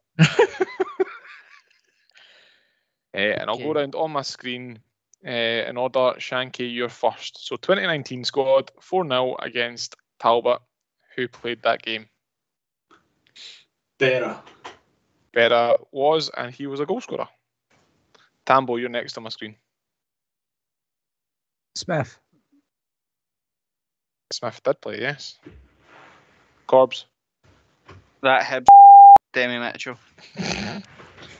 And I'll go around on my screen in order. Shanky, you're first. So 2019 squad 4-0 against Talbot. Who played that game? Berra was, and he was a goal scorer. Tambo, you're next on my screen. Smith did play, yes. Corbs. That Hibs Demi Mitchell.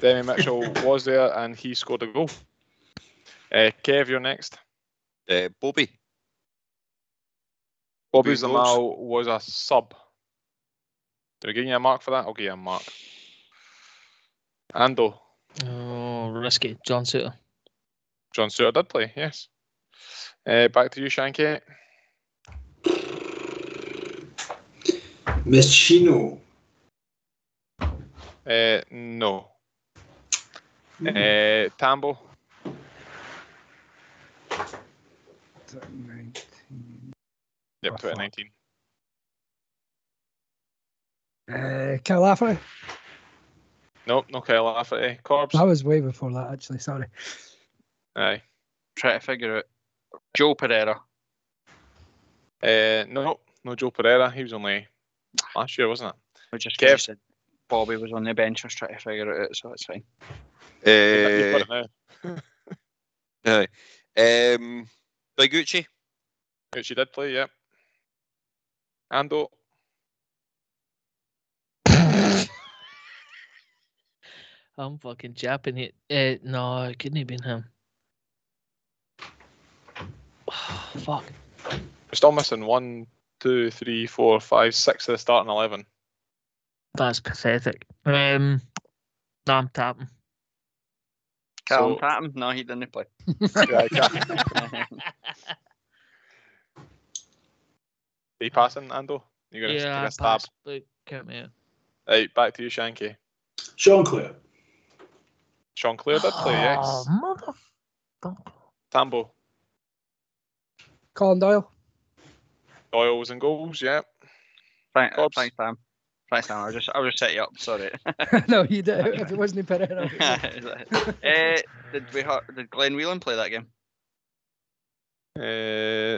Demi Mitchell was there, and he scored a goal. Kev, you're next. Bobby. Bobby Zamal was a sub. Did I give you a mark for that? I'll give you a mark. Ando. Oh, risky. John Suter. John Suter did play, yes. Back to you, Shanky. Machino. No. Tambo. 2019. Yep, 2019. Kyle Lafferty. Nope, no Kyle Lafferty. Corbs. That was way before that, actually. Sorry. Aye. Try to figure out. Joe Pereira. No Joe Pereira. He was only last year, wasn't it? We just said Bobby was on the bench. I was trying to figure it out, so it's fine. You've got it now. By Gucci. Gucci did play, yep. Ando. I'm fucking japping it. No, it couldn't have been him. Oh, fuck. We're still missing one 2, 3, 4, 5, 6 of the starting 11. That's pathetic. No, I'm tapping. Callum So- Tatum? No, he didn't play. Yeah, I can't. Are you passing, Ando? You're going to Yeah, take I a stab. pass. Look, count me out. Right, back to you, Shanky. Sean Clare. Sean Clare did play, yes. Mother. Tambo. Colin Doyle. Doyle was in goals, yeah. Thanks, Cobbs. Sam. Thanks, Sam. I'll just set you up. Sorry. No, you did. If it wasn't Pereira. Did Glenn Whelan play that game?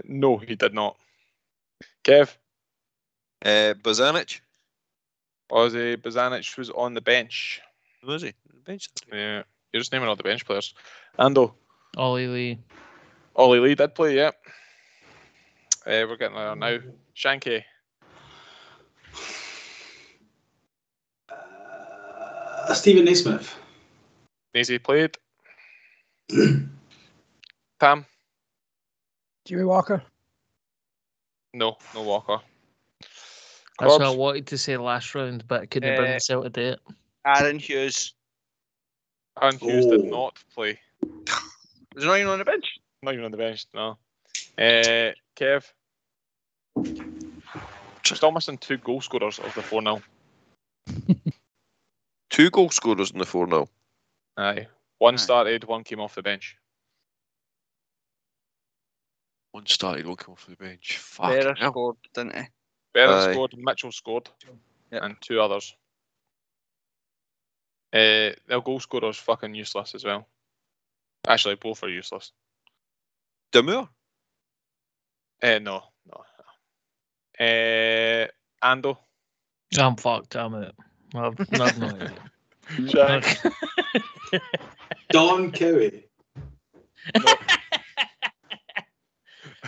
No, he did not. Kev. Bozanic. Ozzy Bozanic was on the bench. Was he? Bench. Yeah, you're just naming all the bench players. Ando. Ollie Lee. Ollie Lee did play, yeah. We're getting there now. Shanky. Stephen Naismith. Nazy played. Tam. Jimmy Walker. No Walker. That's what I Corbs. wanted to say last round, but I couldn't bring myself to do it. Aaron Hughes. Aaron Hughes did Oh. not play. Was he not even on the bench? Not even on the bench, no. Kev. Still missing 2 goal scorers of the 4-0. 2 goal scorers in the 4-0. Aye. One Aye. started, one came off the bench. One started, one came off the bench. Better Fuck. scored, didn't he? Berra Aye. scored, Mitchell scored, Yep. and 2 others. Their goal scorer's fucking useless as well. Actually, both are useless. Demure. No. Ando. I'm fucked. I'm out. I've no idea. Jack. Don Cowie.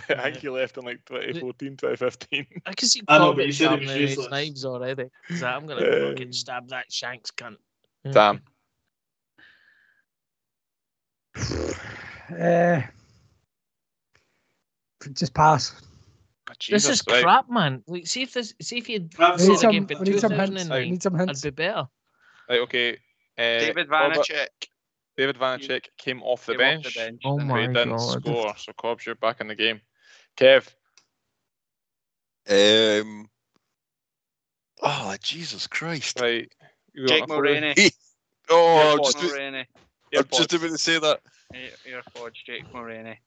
I think he left in like 2014, 2015. I can see I know, but Corbett you said it stabbing was his useless. knives already. So I'm going to fucking stab that Shanks cunt. Damn. Just pass. This is right. crap, man. Like, see if you'd Crap, We need said a so- game some, for we need some hints. We 2009, need some I'd hints. be better. Right, okay. David Corbett- Vanacek. David Vanacek came off the Came off bench. the bench, Oh didn't But he? he my didn't God. score, so Cobbs, you're back in the game. Kev. Oh, Jesus Christ. Right. You Jake got a photo? Mulroney. Oh, Yeah, I'm Paul. just, Mulroney. I'm just about to say that. Earpods, Jake Mulroney.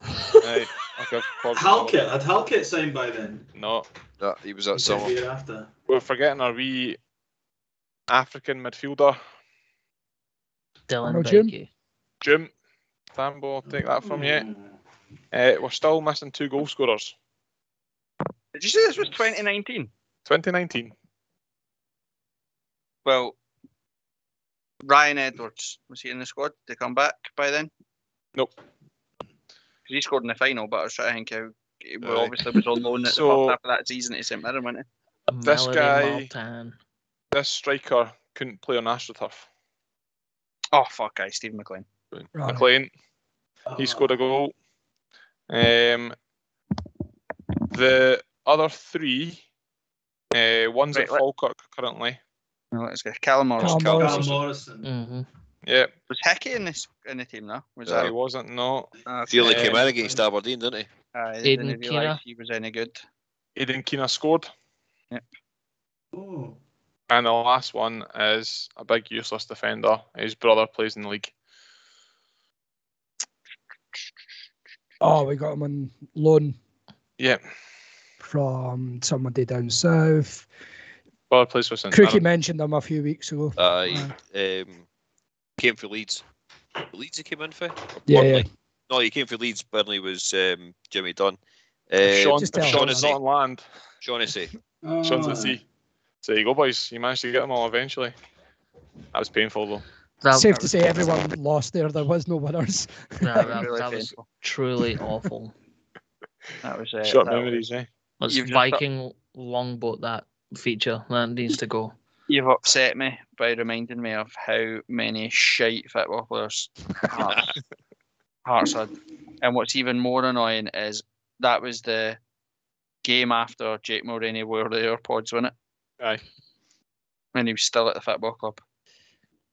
Right. I'll give Cobbs Halkett. Had Halkett signed by then? No. No, he was at He said summer. the year after. We're forgetting our wee African midfielder, Dylan Arnold June? Becky. Jim. Thambo, I'll take that from you. We're still missing 2 goal scorers. Did you say this was 2019? 2019. Well, Ryan Edwards, was he in the squad? Did he come back by then? Nope. Because he scored in the final, but I was trying to think how he Aye. obviously was on loan at So- the first half of that season at St Mirren, wasn't This Mallory guy- Maltan. This striker couldn't play on AstroTurf. he? Oh, fuck, guy, Steve McLean. Right. McLean, he scored a goal. The other 3, one's Right, at Falkirk currently. No, let's go. Callum Morrison. Callum Cal Morrison. Morrison. Mm-hmm. Yeah, Was Hickey in the team now? Was he that? wasn't. No, Feely Um, came in against Aberdeen, didn't he? I Aidan didn't realise Keena. he was any good. Aidan Keena scored. Oh. And the last one is a big useless defender. His brother plays in the league. Oh, we got him on loan Yeah, from somebody down south. brother plays for St. Crookie Mirren. mentioned him a few weeks ago. Came for Leeds. Leeds he came in for? Or Yeah, Burnley? yeah. No, he came for Leeds. Burnley was Jimmy Dunn. Sean, Just if tell Sean us. is not on land, Shaughnessy. Sean's at sea. So you go, boys. You managed to get them all eventually. That was painful, though. Safe to say everyone lost there. There was no winners. That Really was painful. truly awful. That was Short that memories, was- eh? Let's You've just Viking longboat that feature. That needs to go. You've upset me by reminding me of how many shite football players Hearts had. And what's even more annoying is that was the game after Jake Mulroney wore the AirPods, wasn't it? Aye. And he was still at the football club.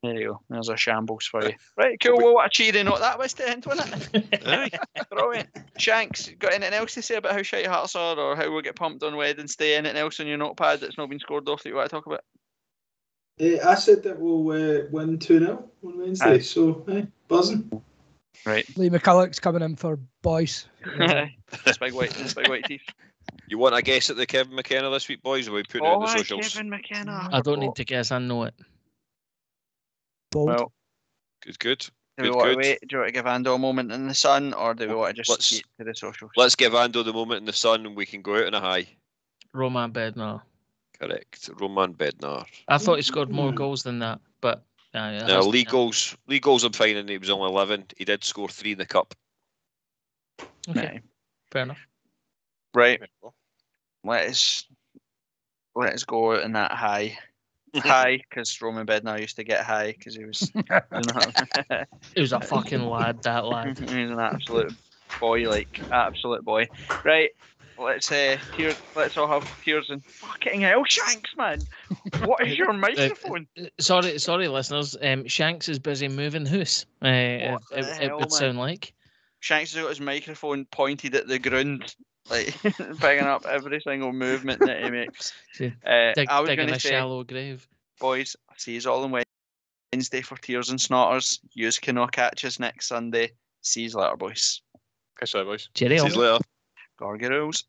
There you go. There's a shambles for you. Right, cool. Well, what a cheery note that was to end, wasn't it? Aye. Brilliant. Shanks, got anything else to say about how shite Hearts are, or how we'll get pumped on Wednesday? Anything else on your notepad that's not been scored off that you want to talk about? I said that we'll win 2-0 on Wednesday, so buzzing. Right. Lee McCulloch's coming in for boys. This big white teeth. You want a guess at the Kevin McKenna this week, boys? Or are we putting it in the socials? Kevin McKenna. I don't need to guess. I know it. Bold. Well, Good. do we want to wait? Do you want to give Ando a moment in the sun, or do we want to just skate to the socials? Let's give Ando the moment in the sun and we can go out on a high. Roman Bednar. Correct. Roman Bednar. I thought he scored more goals than that, but No, league goals I'm fine, and he was only 11. He did score 3 in the cup. Okay, fair enough. Right. Let's go out in that high. High, because Roman Bednar used to get high because he was. He was a fucking lad, that lad. He was an absolute boy, absolute boy. Right. Let's all have tears and fucking hell, Shanks, man. What is your microphone? Sorry, listeners. Shanks is busy moving house. It would sound like. Shanks has got his microphone pointed at the ground, picking up every single movement that he makes. I was digging going to a say, shallow grave. boys, I see you all on Wednesday for Tears and Snotters. Yous cannot catch us next Sunday. See you later, boys. Catch you later, boys. Cheerio. See you later. Gargoyles.